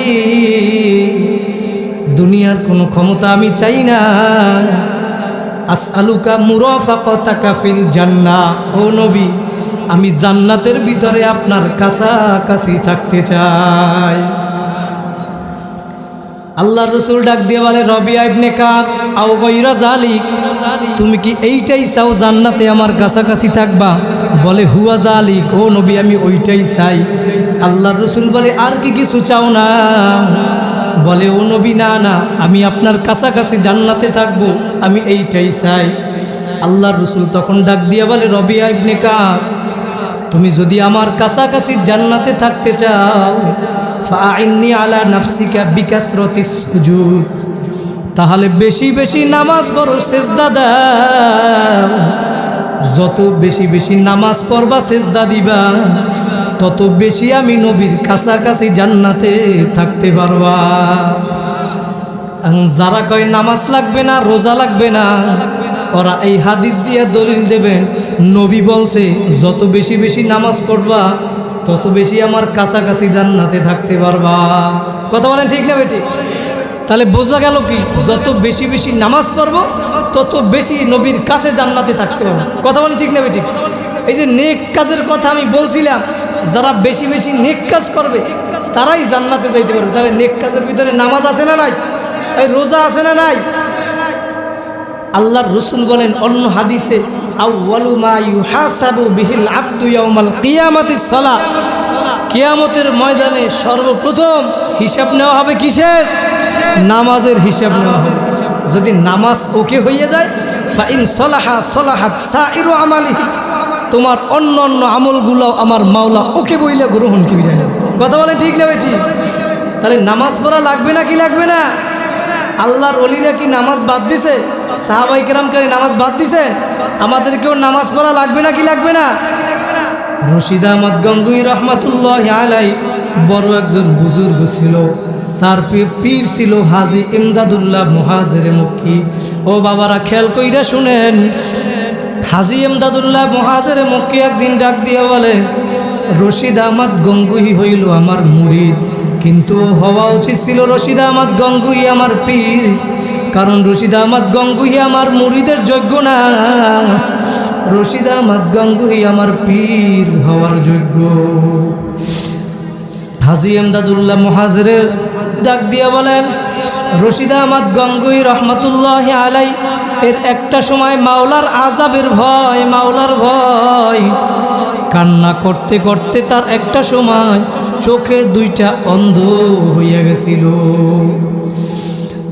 দুনিয়ার কোনো ক্ষমতা আমি চাই না। আসআলুকা মুরাফাকাতাকা ফিল জান্নাহ, ও নবী, আমি জান্নাতের ভিতরে আপনার কাছাকাছি থাকতে চাই। আল্লাহর রসুল ডাক দিয়ে বলে, রবিয়া ইবনে কাব, আও গায়রা যালিক, তুমি কি এইটাই চাও জান্নাতে আমার কাছাকাছি থাকবা? বলে, হুয়া যালিক, ও নবী, আমি ওইটাই চাই। আল্লাহর রসুল বলে, আর কি কিছু চাও না? বলে, ও নবী, না না, আমি আপনার কাছাকাছি জান্নাতে থাকবো, আমি এইটাই চাই। আল্লাহর রসুল তখন ডাক দিয়ে বলে, রবিয়া ইবনে কাব, তুমি যদি আমার কাছাকাছি জান্নাতে থাকতে চাও, ফাইন্নি আলা নাফসিকা বিকাসরাতিস সুজুদ, তাহলে বেশি বেশি নামাজ পড়ো, সেজদা দাও। যত বেশি বেশি নামাজ পড়বা, সেজদা দিবা, তত বেশি আমি নবীর কাছাকাছি জান্নাতে থাকতে পারবা। যারা কয় নামাজ লাগবে না, রোজা লাগবে না, ওরা এই হাদিস দিয়ে দলিল দেবেন, নবী বলছে যত বেশি বেশি নামাজ পড়বা, তত বেশি আমার কাছাকাছি জান্নাতে থাকতে পারবা। কথা বলেন ঠিক না বেটি? তাহলে বোঝা গেল কি, যত বেশি বেশি নামাজ পড়বো, তত বেশি নবীর কাছে জান্নাতে থাকতে পারবো। কথা বলেন ঠিক না বেটি? এই যে নেক কাজের কথা আমি বলছিলাম, যারা বেশি বেশি নেক কাজ করবে তারাই জান্নাতে যাইতে পারবে। তাহলে নেক কাজের ভিতরে নামাজ আছে না নাই? এই রোজা আছে না নাই? আল্লাহর রসুল বলেন অন্য হাদিসে, আউয়ালু মা ইউহাসাবু বিহিল আবদু ইয়াউমাল কিয়ামাতিস সালাহ, কিয়ামতের ময়দানে সর্বপ্রথম হিসাব নেওয়া হবে কিসের? নামাজের হিসাব নেওয়া হবে। যদি নামাজ ওকে হয়ে যায়, ফাইন সলাহা সলাহাত সাইরু আমালিহি, তোমার অন্য অন্য আমলগুলো আমার মাওলা ওকে বইলে গ্রহণ করবে। কথা বলেন ঠিক না বেটি? তাহলে নামাজ পড়া লাগবে না কি লাগবে না? আল্লাহর ওলিরা কি নামাজ বাদ দিছে? সাহাবায়ে কেরাম কি নামাজ বাদ দিছে? আমাদেরকেও নামাজ পড়া লাগবে না কি লাগবে না? রশিদ আহমদ গঙ্গুই রহমাতুল্লাহি আলাইহি বড় একজন বুজুর্গ ছিল, তার পীর ছিল হাজী ইমদাদুল্লাহ মুহাজিরে মক্কি। ও বাবারা, খেয়াল কইরা শুনেন, হাজী ইমদাদুল্লাহ মুহাজিরে মক্কি একদিন ডাক দিয়ে বলে, রশিদ আহমদ গঙ্গুই হইল আমার মুরিদ, কিন্তু হওয়া উচিত ছিল রশিদ আহমদ গঙ্গুই আমার পীর, কারণ রশিদ আহমদ গঙ্গুই আমার মুরিদের যোগ্য না, রশিদ আহমদ গঙ্গুই আমার পীর হওয়ার যোগ্য। হাজী ইমদাদুল্লাহ মুহাজিরের ডাক দিয়ে বলেন, রশিদ আহমদ গঙ্গুই রহমতুল্লাহি আলাইহি এর একটা সময় মাওলার আযাবের ভয়, মাওলার ভয়, কান্না করতে করতে তার একটা সময় চোখে দুইটা অন্ধ হইয়া গেছিল।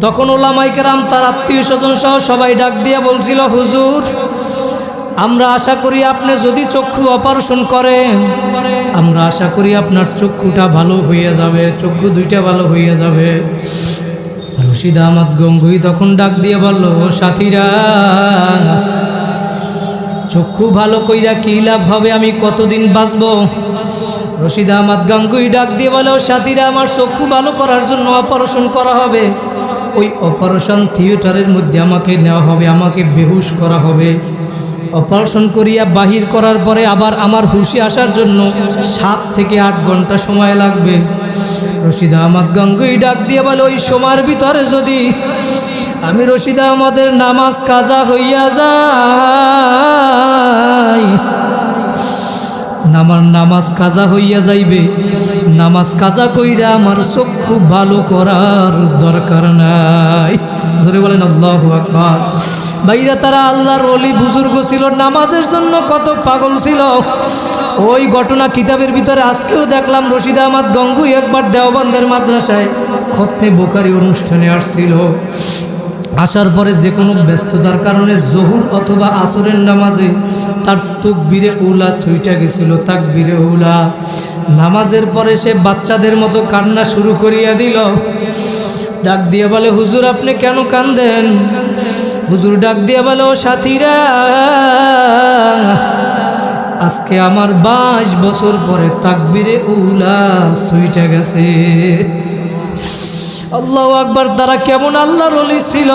তখন ওলামায়ে কেরাম তার আত্মীয় স্বজন সহ সবাই ডাক দিয়ে বলছিল, হুজুর, আমরা আশা করি আপনি যদি চক্ষু অপারেশন করেন, আমরা আশা করি আপনার চক্ষুটা ভালো হইয়া যাবে, চক্ষু দুইটা ভালো হইয়া যাবে। রশিদ আহমদ গঙ্গুই তখন ডাক দিয়ে বলল, সাথীরা, চক্ষু ভালো কইরা কি লাভ হবে, আমি কতদিন বাঁচব? রশিদ আহমদ গঙ্গুই ডাক দিয়ে বলে, সাথীরা, আমার চক্ষু ভালো করার জন্য অপারেশন করা হবে। ওই অপারেশন থিয়েটারের মধ্যে আমাকে নেওয়া হবে, আমাকে বেহুশ করা হবে। অপারেশন করিয়া বাহির করার পরে আবার আমার হুশে আসার জন্য 7 থেকে 8 ঘন্টা সময় লাগবে। রশিদ আহমদ গঙ্গুই ডাক দিয়ে বলে, ওই সময়ের ভিতরে যদি আমি রশিদ আহমদের নামাজ কাজা হইয়া যায়, আমার নামাজ কাজা হইয়া যাইবে, নামাজ কাজা কইরা আমার চক্ষু ভালো করার দরকার নাই। জোরে বলেন আল্লাহু আকবার। ভাইরা, তারা আল্লাহর ওলি বুজুর্গ ছিল, নামাজের জন্য কত পাগল ছিল। ওই ঘটনা কিতাবের ভিতরে আজকেও দেখলাম। রশিদ আহমদ গঙ্গুই একবার দেওবন্দের মাদ্রাসায় খতনে বুখারী অনুষ্ঠানে আসছিল। আসার পরে যে কোনো ব্যস্ততার কারণে জোহর অথবা আসরের নামাজে তার তাকবীরে উলা ছুইটা গেছিল। তাকবীরে উলা নামাজের পরে সে বাচ্চাদের মতো কান্না শুরু করিয়া দিল। ডাক দিয়ে বলে, হুজুর আপনি কেন কান্দেন? হুজুর ডাক দিয়ে বলে, ও সাথীরা, আজকে আমার 22 বছর পরে তাকবীরে উলা ছুইটা গেছে। আল্লাহু আকবার। তারা কেমন আল্লাহর ওলি ছিল।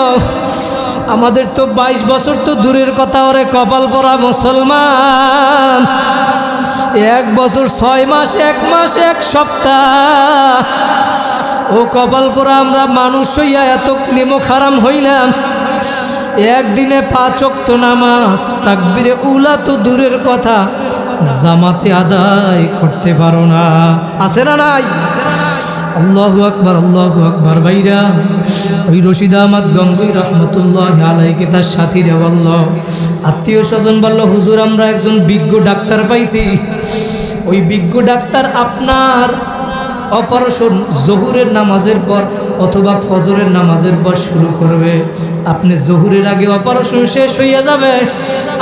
আমাদের তো 22 বছর তো দূরের কথা, ওরে কপাল পরা মুসলমান। 1 বছর 6 মাস, 1 মাস 1 সপ্তাহ, ও কপাল পরা আমরা মানুষ হইয়া এত নিমক হারাম হইলাম। একদিনে 5 ওয়াক্ত নামাজ, তাকবীরে উলা তো দূরের কথা, জামাতে আদায় করতে পারো না। আছে না নাই? আল্লাহু আকবার, আল্লাহু আকবার। ভাইরা, ওই রশিদ আহমদ গঙ্গুই রহমতুল্লাহ আলাইকে তার সাথীরা বলল, আত্মীয় স্বজন বলল, হুজুর আমরা একজন বিজ্ঞ ডাক্তার পাইছি। ওই বিজ্ঞ ডাক্তার আপনার অপারেশন জোহরের নামাজের পর অথবা ফজরের নামাজের পর শুরু করবে। আপনি জোহরের আগে অপারেশন শেষ হইয়া যাবে,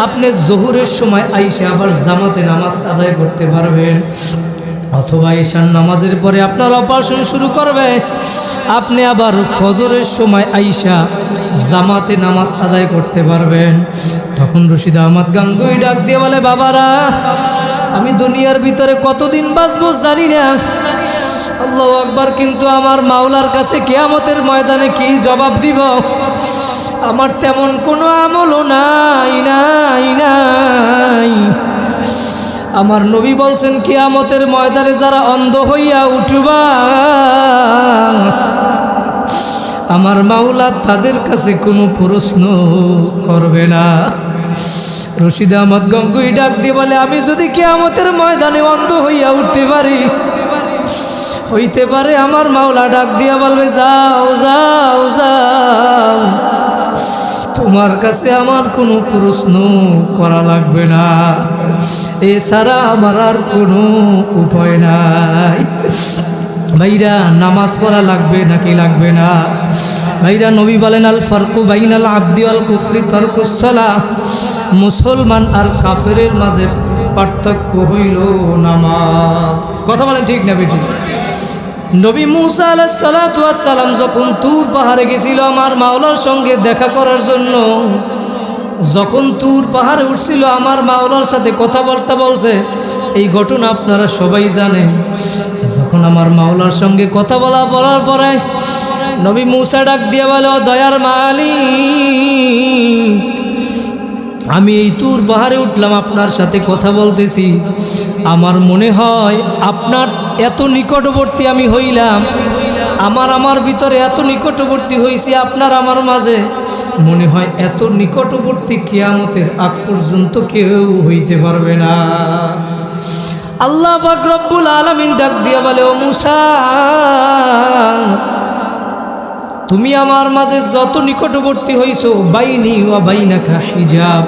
আপনি জোহরের সময় আইসা আবার জামাতে নামাজ আদায় করতে পারবেন। অথবা ঈশার নামাজের পরে আপনার অপারেশন শুরু করবে, আপনি আবার ফজরের সময় আইসা জামাতে নামাজ আদায় করতে পারবেন। তখন রশিদ আহমদ গাঙ্গুই ডাক দিয়ে বলে, বাবারা, আমি দুনিয়ার ভিতরে কতদিন বাঁচবো জানি না। আল্লাহু আকবার। কিন্তু আমার মাওলার কাছে কিয়ামতের ময়দানে কি জবাব দিব? আমার তেমন কোনো আমলও নাই নাই নাই। আমার নবী বলছেন, কিয়ামতের ময়দানে যারা অন্ধ হইয়া উঠবা, আমার মাওলা তাদের কাছে কোনো প্রশ্ন করবে না। রশিদ আহমদ গঙ্গুই ডাক দিয়ে বলে, আমি যদি কিয়ামতের ময়দানে অন্ধ হইয়া উঠতে পারি, হইতে পারে আমার মাওলা ডাক দিয়া বলবে, যাও যাও যাও, তোমার কাছে আমার কোনো প্রশ্ন করা লাগবে না, এছাড়া আমার আর কোনো উপায় নাই। ভাইরা, নামাজ পড়া লাগবে নাকি লাগবে না? ভাইরা, নবী বলেন, আল ফারকু বাইনাল আবদি ওয়াল কুফরি তারকুস সালাহ। মুসলমান আর কাফেরের মাঝে পার্থক্য হইল নামাজ। কথা বলেন ঠিক না বেটি? নবী মুসা আলাইহিস সালাতু ওয়াস সালাম যখন তুর পাহাড়ে গেছিল আমার মাওলার সঙ্গে দেখা করার জন্য, যখন তুর পাহাড়ে উঠছিল আমার মাওলার সাথে কথা বলতে বলছে, এই ঘটনা আপনারা সবাই জানেন। যখন আমার মাওলার সঙ্গে কথা বলার পরে নবী মুসা ডাক দিয়ে বলে, ও দয়ার মালিক, আমি এই তুর পাহাড়ে উঠলাম, আপনার সাথে কথা বলতেছি, আমার মনে হয় আপনার এত নিকটবর্তী আমি হইলাম, আমার ভিতরে এত নিকটবর্তী হয়েছি আপনার আমার মাঝে, মনে হয় এত নিকটবর্তী কিয়ামতের আগ পর্যন্ত কেউ হইতে পারবে না। আল্লাহ পাক রব্বুল আলামিন ডাক দিয়া বলে, ও মুসা, তুমি আমার মাঝে যত নিকটবর্তী হইছো, বাইনি ওয়া বাইনাকা হিজাব,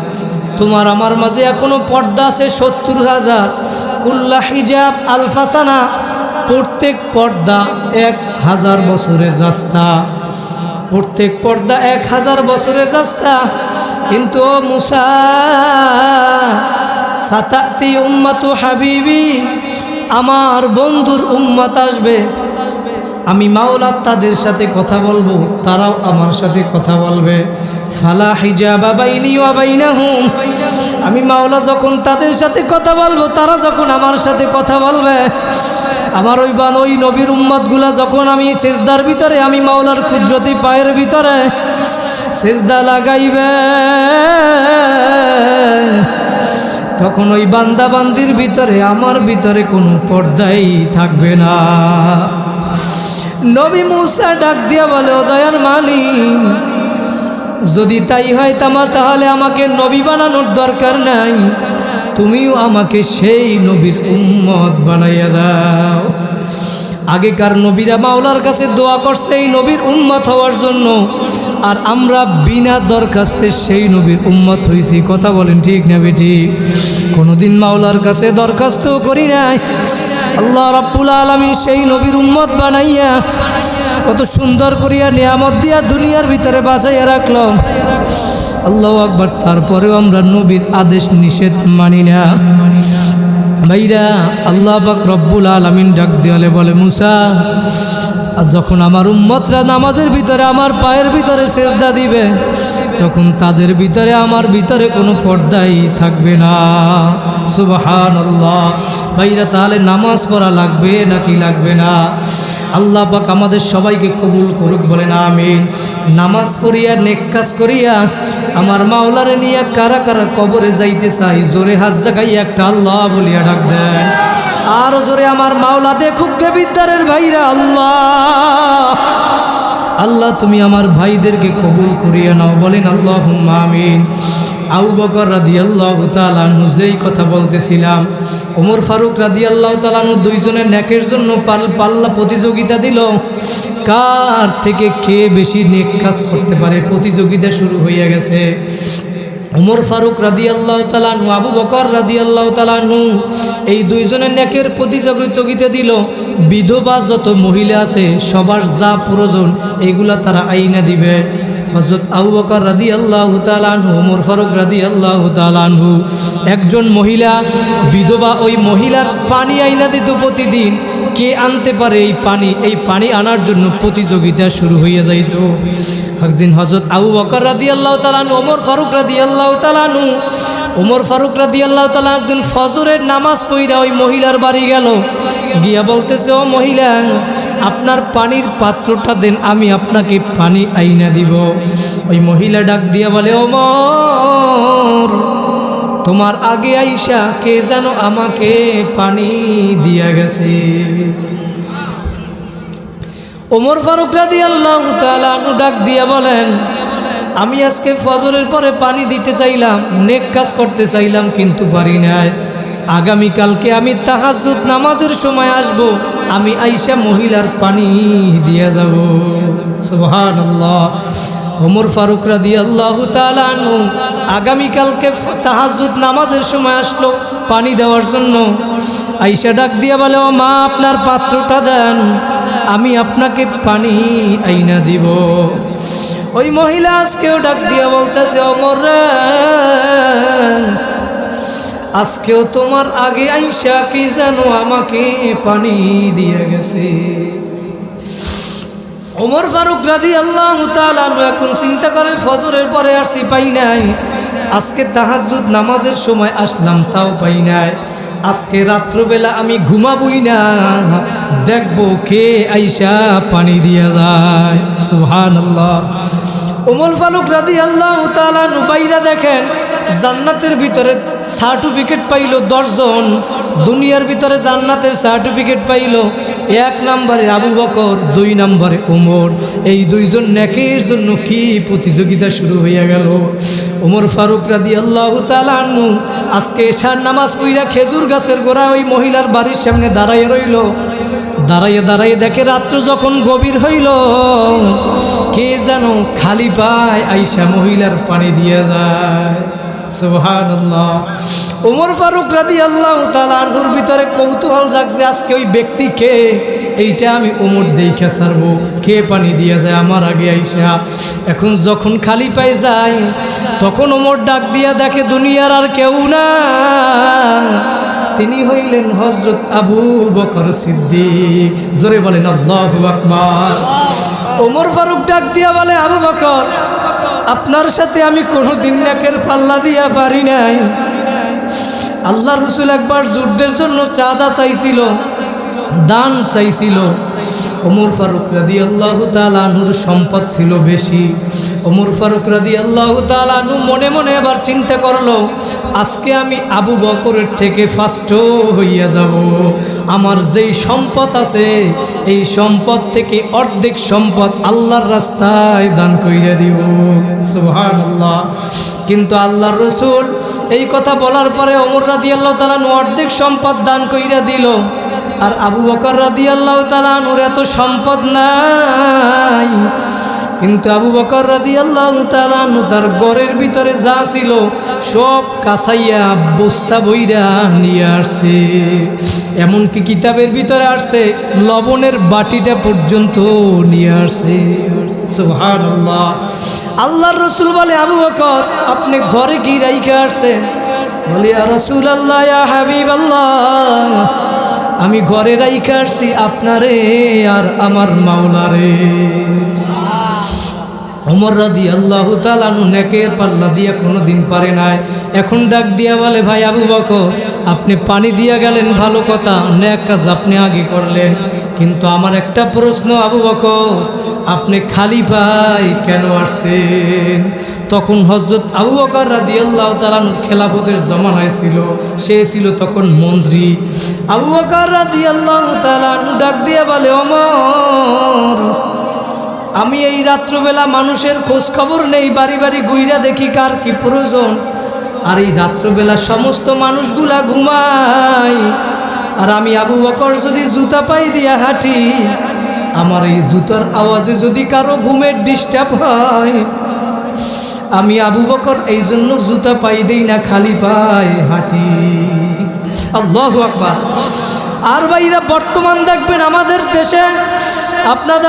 তোমার আমার মাঝে এখনো পর্দা আছে 70,000। কুল্লা হিজাব আলফাসানা, প্রত্যেক পর্দা 1000 বছরের রাস্তা, প্রত্যেক পর্দা 1000 বছরের রাস্তা। কিন্তু ও মুসা, সাতাতি উম্মাতু হাবিবি, আমার বন্ধুর উম্মত আসবে, আমি মাওলা তাদের সাথে কথা বলবো, তারাও আমার সাথে কথা বলবে। ফালা হিজাবা বাইনি ওয়া বাইনাহুম, আমি মাওলা যখন তাদের সাথে কথা বলবো, তারা যখন আমার সাথে কথা বলবে, আমার ওই নবীর উম্মতগুলা যখন আমি সিজদার ভিতরে, আমি মাওলার কুদরতি পায়ের ভিতরে সিজদা লাগাইবে, তখন ওই বান্দা বান্দির ভিতরে আমার ভিতরে কোনো পর্দাই থাকবে না। নবী মুসা ডাক দিয়া বলে, ও দয়ার মালিক, যদি তাই হয় তাহলে আমাকে নবী বানানোর দরকার নাই, তুমিও আমাকে সেই নবীর উম্মত বানাইয়া দাও। আগেকার নবীরা মাওলার কাছে দোয়া করছে এই নবীর উম্মত হওয়ার জন্য, আর আমরা বিনা দরখাস্তে সেই নবীর উম্মত হয়েছি। কথা বলেন ঠিক না বেঠিক? কোনোদিন মাওলার কাছে দরখাস্ত করি নাই, আল্লাহ রাব্বুল আলামিন সেই নবীর উম্মত বানাইয়া কত সুন্দর করিয়া নিয়ামত দিয়া দুনিয়ার ভিতরে বাঁচাইয়া রাখলো। আল্লাহু আকবার। তারপরেও আমরা নবীর আদেশ নিষেধ মানি না। ভাইরা, আল্লাহ পাক রব্বুল আলামিন ডাক দেওয়ালে বলে, মুসা, আর যখন আমার উম্মতরা নামাজের ভিতরে আমার পায়ের ভিতরে সেজদা দিবে, তখন তাদের ভিতরে আমার ভিতরে কোনো পর্দাই থাকবে না। সুবহানাল্লাহ। ভাইরা, তাহলে নামাজ পড়া লাগবে নাকি লাগবে না? আল্লাহ পাক আমাদের সবাইকে কবুল করুক, বলেন আমিন। নামাজ পড়িয়া নেক কাজ করিয়া আমার মাওলারে নিয়ে কারা কারা কবরে যাইতে চাই, জোরে হাত জাগাইয়া একটা আল্লাহ বলিয়া ডাক দেন। আর জোরে আমার মাওলা দেখুক দেবিদ্দারের ভাইরা। আল্লাহ আল্লাহ তুমি আমার ভাইদেরকে কবুল করিয়া নাও, বলেন আল্লাহুম্মা আমিন। আবু বকর রাদিয়াল্লাহু তাআলা আনহু যেই কথা বলতেছিলাম, ওমর ফারুক রাদিয়াল্লাহু তাআলা আনহু দুইজনের নেকের জন্য পাল্লা প্রতিযোগিতা দিল, কার থেকে কে বেশি নেক কাজ করতে পারে। প্রতিযোগিতা শুরু হয়ে গেছে। ওমর ফারুক রাদিয়াল্লাহু তাআলা আনহু, আবু বকর রাদিয়াল্লাহু তাআলা আনহু, এই দুইজনের নেকের প্রতিযোগিতা দিল। বিধবা যত মহিলা আছে সবার যা প্রয়োজন এগুলা তারা আইনা দিবে। হযরত আবু বকর রাদিয়াল্লাহু তাআলা আনহু, ওমর ফারুক রাদিয়াল্লাহু তাআলা আনহু, একজন মহিলা বিধবা, ওই মহিলার পানি আইনা দিত প্রতিদিন। কে আনতে পারে এই পানি আনার জন্য প্রতিযোগিতা শুরু হয়ে যাইত। একদিন হযরত আবু বকর রাদিয়াল্লাহু তাআলা আনহু, ওমর ফারুক রাদিয়াল্লাহু তাআলা আনহু, ওমর ফারুক রাদিয়াল্লাহু তাআলা একদিন ফজরের নামাজ পড়া ওই মহিলার বাড়ি গেল, গিয়া বলতেছে, ও মহিলা, আপনার পানির পাত্রটা দেন, আমি আপনাকে পানি আইনা দিব। ওই মহিলা ডাক দিয়া বলে, ওমর, তোমার আগে আইসা কে যেন আমাকে পানি দিয়া গেছে। ওমর ফারুক রাদিয়াল্লাহু তাআলা আনহু ডাক দিয়া বলেন, আমি আজকে ফজরের পরে পানি দিতে চাইলাম, নেক কাজ করতে চাইলাম, কিন্তু পারি নাই। আগামীকালকে আমি তাহাজ্জুদ নামাজের সময় আসব, আমি আইসা মহিলার পানি দিয়া যাব। সুবহানাল্লাহ। ওমর ফারুক রাদিয়াল্লাহু তাআলা আনহু আগামীকালকে তাহাজ্জুদ নামাজের সময় আসলো পানি দেওয়ার জন্য। আইসা ডাক দিয়া বলে, ও মা, আপনার পাত্রটা দেন, আমি আপনাকে পানি আইনা দিব। ওই মহিলা আজকেও ডাক দিয়া বলতেছে, ওমর রে, আজকেও তোমার আগে আইসা কি যেন আমাকে পানি দিয়ে গেছে। ওমর ফারুক রাদিয়াল্লাহু তাআলা আনহু এখন চিন্তা করে, ফজরের পরে আসি, পাই নাই। আজকে তাহাজ্জুদ নামাজের সময় আসলাম, তাও পাই নাই। আজকে রাত্রবেলা আমি ঘুমাবই না, দেখবো কে আইসা পানি দিয়া যায়। সুবহানাল্লাহ। ওমর ফারুক রাদিয়াল্লাহু তাআলা আনহু বাইরা দেখেন, জান্নাতের ভিতরে সার্টিফিকেট পাইল 10 জন। দুনিয়ার ভিতরে জান্নাতের সার্টিফিকেট পাইল 1 নম্বরে আবু বকর, 2 নম্বরে ওমর। এই দুইজন নেকের জন্য কি প্রতিযোগিতা শুরু হয়ে গেল। ওমর ফারুক রাদিয়াল্লাহু তাআলা আনহু আজকে এশার নামাজ পড়া খেজুর গাছের গোড়া ওই মহিলার বাড়ির সামনে দাঁড়াইয়া রইল। দাঁড়াইয়ে দেখে রাত্র যখন গভীর হইল, কে যেন খালি পায় আইসা মহিলার পানি দিয়ে যায়। সুবহানাল্লাহ। ওমর ফারুক রাদিয়াল্লাহু তাআলা আনহুর ভিতরে কৌতূহল জাগছে, আজকে ওই ব্যক্তি কে, এইটা আমি ওমর দেইখা ছাড়বো, কে পানি দিয়ে যায় আমার আগে আইসা। এখন যখন খালি পায়ে যায়, তখন ওমর ডাক দিয়া দেখে দুনিয়ার আর কেউ না, তিনি হইলেন হযরত আবু বকর সিদ্দিক। জোরে বলেন আল্লাহু আকবার। ওমর ফারুক ডাক দিয়া বলে, আবু বকর, আপনার সাথে আমি কোনোদিন নেকের পাল্লা দিয়া পারি নাই। আল্লাহ রাসূল একবার যুদ্ধের জন্য চাঁদা চাইছিল, দান চাইছিল। ওমর ফারুক রাদিয়াল্লাহু তাআলা আনহুর সম্পদ ছিল বেশি। ওমর ফারুক রাদিয়াল্লাহু তাআলা আনহু মনে মনে এবার চিন্তা করলো, আজকে আমি আবু বকরের থেকে ফার্স্ট হইয়া যাব। আমার যেই সম্পদ আছে এই সম্পদ থেকে অর্ধেক সম্পদ আল্লাহর রাস্তায় দান কইরা দিব। সুবহানাল্লাহ। কিন্তু আল্লাহর রাসূল এই কথা বলার পরে ওমর রাদিয়াল্লাহু তাআলা অর্ধেক সম্পদ দান কইরা দিল। আর আবু বকর রাদিয়াল্লাহু তাআলা আনহুর এত সম্পদ নাই, কিন্তু আবু বকর রাদিয়াল্লাহু তাআলা আনহু তার ঘরের ভিতরে যা ছিল সব কাছাইয়া বস্তা বইরা নিয়ে আসছে। এমনকি কিতাবের ভিতরে আসছে লবণের বাটিটা পর্যন্ত নিয়ে আসছে। সুবহানাল্লাহ। আল্লাহর রাসূল বলে, আবু বকর আপনি ঘরে কি রাইখা আসছেন? বলে, ইয়া রাসূলুল্লাহ, ইয়া হাবিবাল্লাহ, আমি ঘরে রাইখা আসছি আপনারে আর আমার মাওলারে। ওমর রাদিয়াল্লাহু তাআলা আনহু নেকের পাল্লা দিয়ে কোনোদিন পারে নাই। এখন ডাক দিয়া বলে, ভাই আবু বকর আপনি পানি দিয়া গেলেন ভালো কথা, নেক কাজ আপনি আগে করলেন, কিন্তু আমার একটা প্রশ্ন আবু বকর, আপনি খালি পায়ে কেন আসছেন? তখন হযরত আবু বকর রাদিয়াল্লাহু তাআলা আনহু খেলাফতের জমানায় ছিল, সে ছিল তখন মন্ত্রী। আবু বকর রাদিয়াল্লাহু তাআলা আনহু ডাক দিয়া বলে, ওমর আমি এই রাত্রবেলা মানুষের খোঁজ খবর নেই, বাড়ি বাড়ি গুইরা দেখি কার কি প্রয়োজন। আর এই রাত্রবেলা সমস্ত মানুষগুলা ঘুমায়, আর আমি আবু বকর যদি জুতা পাই দিয়া হাঁটি, আমার এই জুতার আওয়াজে যদি কারো ঘুমের ডিস্টার্ব হয়, আমি আবু বকর এই জন্য জুতা পাই দেই না, খালি পায়ে হাঁটি। আল্লাহু আকবার। আর ভাইরা বর্তমান দেখবেন আমাদের দেশে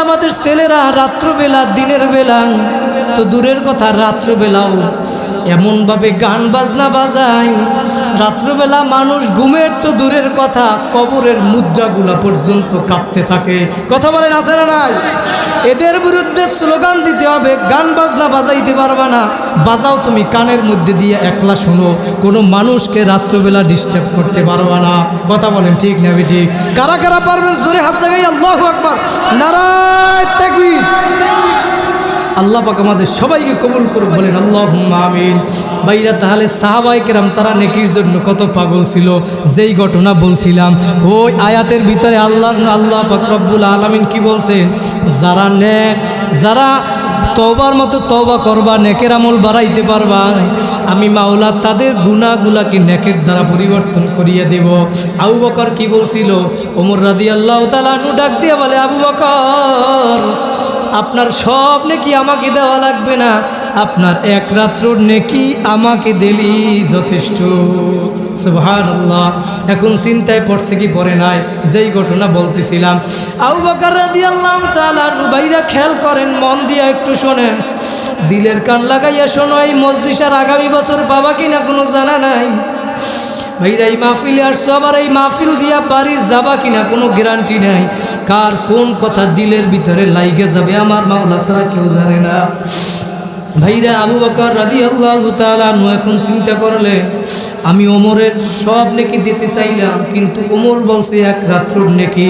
আমাদের ছেলেরা রাত্রবেলা, দিনের বেলা তো দূরের কথা, রাত্রবেলাও এমনভাবে গান বাজনা বাজায়, রাত্রবেলা মানুষ ঘুমের তো দূরের কথা, কবরের মুদ্রাগুলা পর্যন্ত কাঁপতে থাকে। কথা বলেন আছে না নাই? এদের বিরুদ্ধে স্লোগান দিতে হবে, গান বাজনা বাজাইতে পারবা না, বাজাও তুমি কানের মধ্যে দিয়ে একলা শোনো, কোনো মানুষকে রাত্রবেলা ডিস্টার্ব করতে পারবা না। কথা বলেন ঠিক না বেটি? কারা কারা পারবেন জোরে হাত জাগাই আল্লাহু আকবার, নারায়ে তাকবীর। আল্লাহ পাক আমাদের সবাইকে কবুল করুক, বলেন আল্লাহুম্মা আমিন। ভাইরা তাহলে সাহাবায়ে কেরাম তারা নেকির জন্য কত পাগল ছিল। যেই ঘটনা বলছিলাম ওই আয়াতের ভিতরে আল্লাহ পাক রব্বুল আলামিন কি বলছেন, যারা তওবার মতো তওবা করবা, নেকের আমল বাড়াইতে পারবা, আমি মাওলা তাদের গুনাহগুলাকে নেকের দ্বারা পরিবর্তন করিয়ে দেব। আবু বকর কি বলছিল? ওমর রাদিয়াল্লাহু তাআলা আনহু ডাক দিয়ে বলে, আবু বকর আপনার সব নেকি আমাকে দেওয়া লাগবে না, আপনার এক রাত্রর নেকি আমাকে দিলি যথেষ্ট। সুবহানাল্লাহ। এখন চিন্তায় পড়ছে কি পড়ে নাই? যেই ঘটনা বলতেছিলাম, আবু বকর রাদিয়াল্লাহু তাআলা আনহু, ভাইরা খেয়াল করেন, মন দিয়ে একটু শোনেন, দিলের কান লাগাইয়া শোনো। এই মজলিসার আগামী বছর পাবা কিনা কোনো জানা নাই। ভাইরা এই মাহফিলে আসছো, আবার এই মাহফিল দিয়া বাড়ি যাবা কিনা কোনো গ্যারান্টি নাই। কার কোন কথা দিলের ভিতরে লাইগে যাবে আমার মাওলা ছাড়া কেউ জানে না। ভাইরা আবু বকর রাদিয়াল্লাহু তাআলা আনহু এখন চিন্তা করলে, আমি ওমরের সব নেকি দিতে চাইলাম, কিন্তু ওমর বলছে এক রাত্রর নেকি।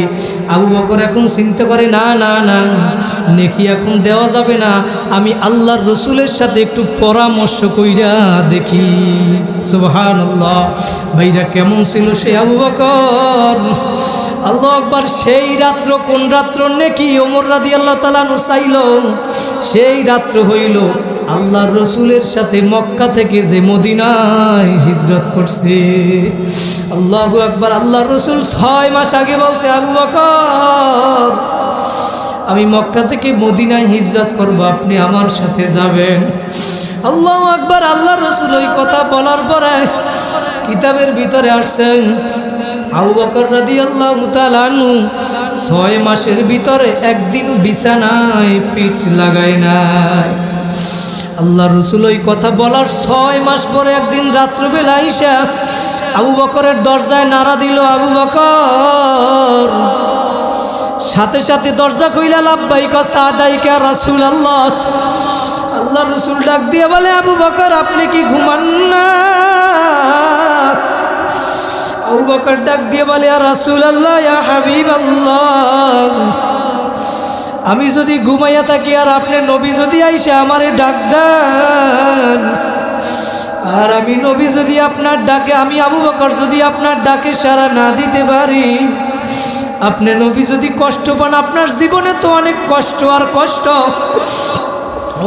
আবু বকর এখন চিন্তা করে, না না না, নেকি এখন দেওয়া যাবে না, আমি আল্লাহর রসুলের সাথে একটু পরামর্শ কইরা দেখি। সুবহানাল্লাহ। ভাইরা কেমন ছিল সে আবু বকর? আল্লাহু আকবার। সেই রাত্র কোন রাত্র নেকি ওমর রাদিয়াল্লাহু তাআলা আনহু চাইল? সেই রাত্র হইল আল্লাহর রসুলের সাথে মক্কা থেকে যে মদিনায় হিজরত করছে। আল্লাহু আকবার। আল্লাহর রসুল 6 মাস আগে বলছে, আবু বকর আমি মক্কা থেকে মদিনায় হিজরত করব, আপনি আমার সাথে যাবেন। আল্লাহু আকবার। আল্লাহর রসুল ওই কথা বলার পরে কিতাবের ভিতরে আসছেন, আবু বকর রাদিয়াল্লাহু তাআলা আনহু 6 মাসের ভিতরে একদিন বিছানায় পিঠ লাগায় নাই। আল্লাহ রসুল ওই কথা বলার 6 মাস পরে একদিন রাত্রবেলা আইসা আবু বকরের দরজায় নাড়া দিল, আবু বকর। সাথে সাথে দরজা খুইলা লাব্বাইকা সাদাইকা রাসূলুল্লাহ। আল্লাহ রসুল ডাক দিয়ে বলে, আবু বকর আপনি কি ঘুমান না? আবু বকর ডাক দিয়ে বলে, ইয়া রাসূলুল্লাহ, ইয়া হাবিবাল্লাহ, আমি যদি ঘুমাইয়া থাকি আর আপনি নবী যদি আইসে আমারে ডাক দেন, আর আমি নবী যদি আপনার ডাকে, আমি আবু বকর যদি আপনার ডাকে সাড়া না দিতে পারি, আপনি নবী যদি কষ্ট পান, আপনার জীবনে তো অনেক কষ্ট আর কষ্ট।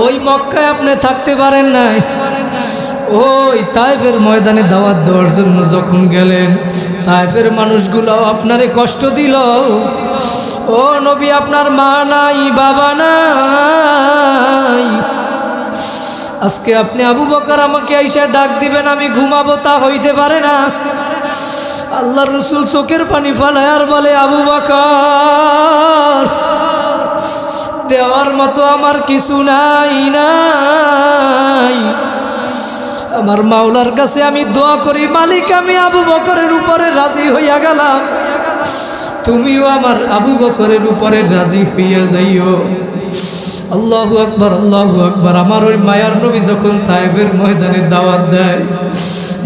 ওই মক্কায় আপনি থাকতে পারেন নাই, ওই তায়েফের ময়দানে দাওয়াত দেওয়ার জন্য যখন গেলেন, তায়েফের মানুষগুলো আপনারে কষ্ট দিল। ও নবী, আপনার মা নাই, বাবা নাই, আজকে আপনি আবু বকর আমাকে আইসা ডাক দিবেন, আমি ঘুমাবো, তা হইতে পারে না। আল্লাহর রাসূল চোখের পানি ফেলায় আর বলে, আবু বকর, দেওয়ার মতো আমার কিছু নাই, আমার মাওলার কাছে আমি দোয়া করি, মালিক আমি আবু বকরের উপরে রাজি হইয়া গেলাম, তুমিও আমার আবু বকরের উপরে রাজি হইয়া যাইও। আল্লাহু আকবার, আল্লাহু আকবার। আমার ওই মায়ার নবী যখন তায়েফের ময়দানে দাওয়াত দেয়,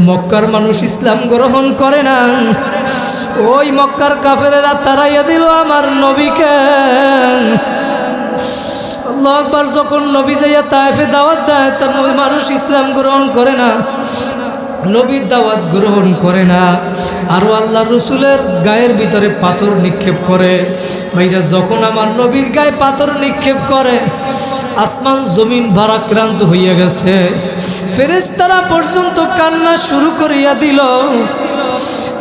মক্কার মানুষ ইসলাম গ্রহণ করে না, ওই মক্কার কাফেরেরা তাড়াইয়া দিল আমার নবীকে। আল্লাহু আকবার। যখন নবী যাইয়া তায়েফে দাওয়াত দেয়, তা মানুষ ইসলাম গ্রহণ করে না, নবীর দাওয়াত গ্রহণ করে না, আরও আল্লাহ রসুলের গায়ের ভিতরে পাথর নিক্ষেপ করে। ভাইরা, যখন আমার নবীর গায়ে পাথর নিক্ষেপ করে, আসমান জমিন ভারাক্রান্ত হইয়া গেছে, ফেরেশতারা পর্যন্ত কান্না শুরু করিয়া দিল।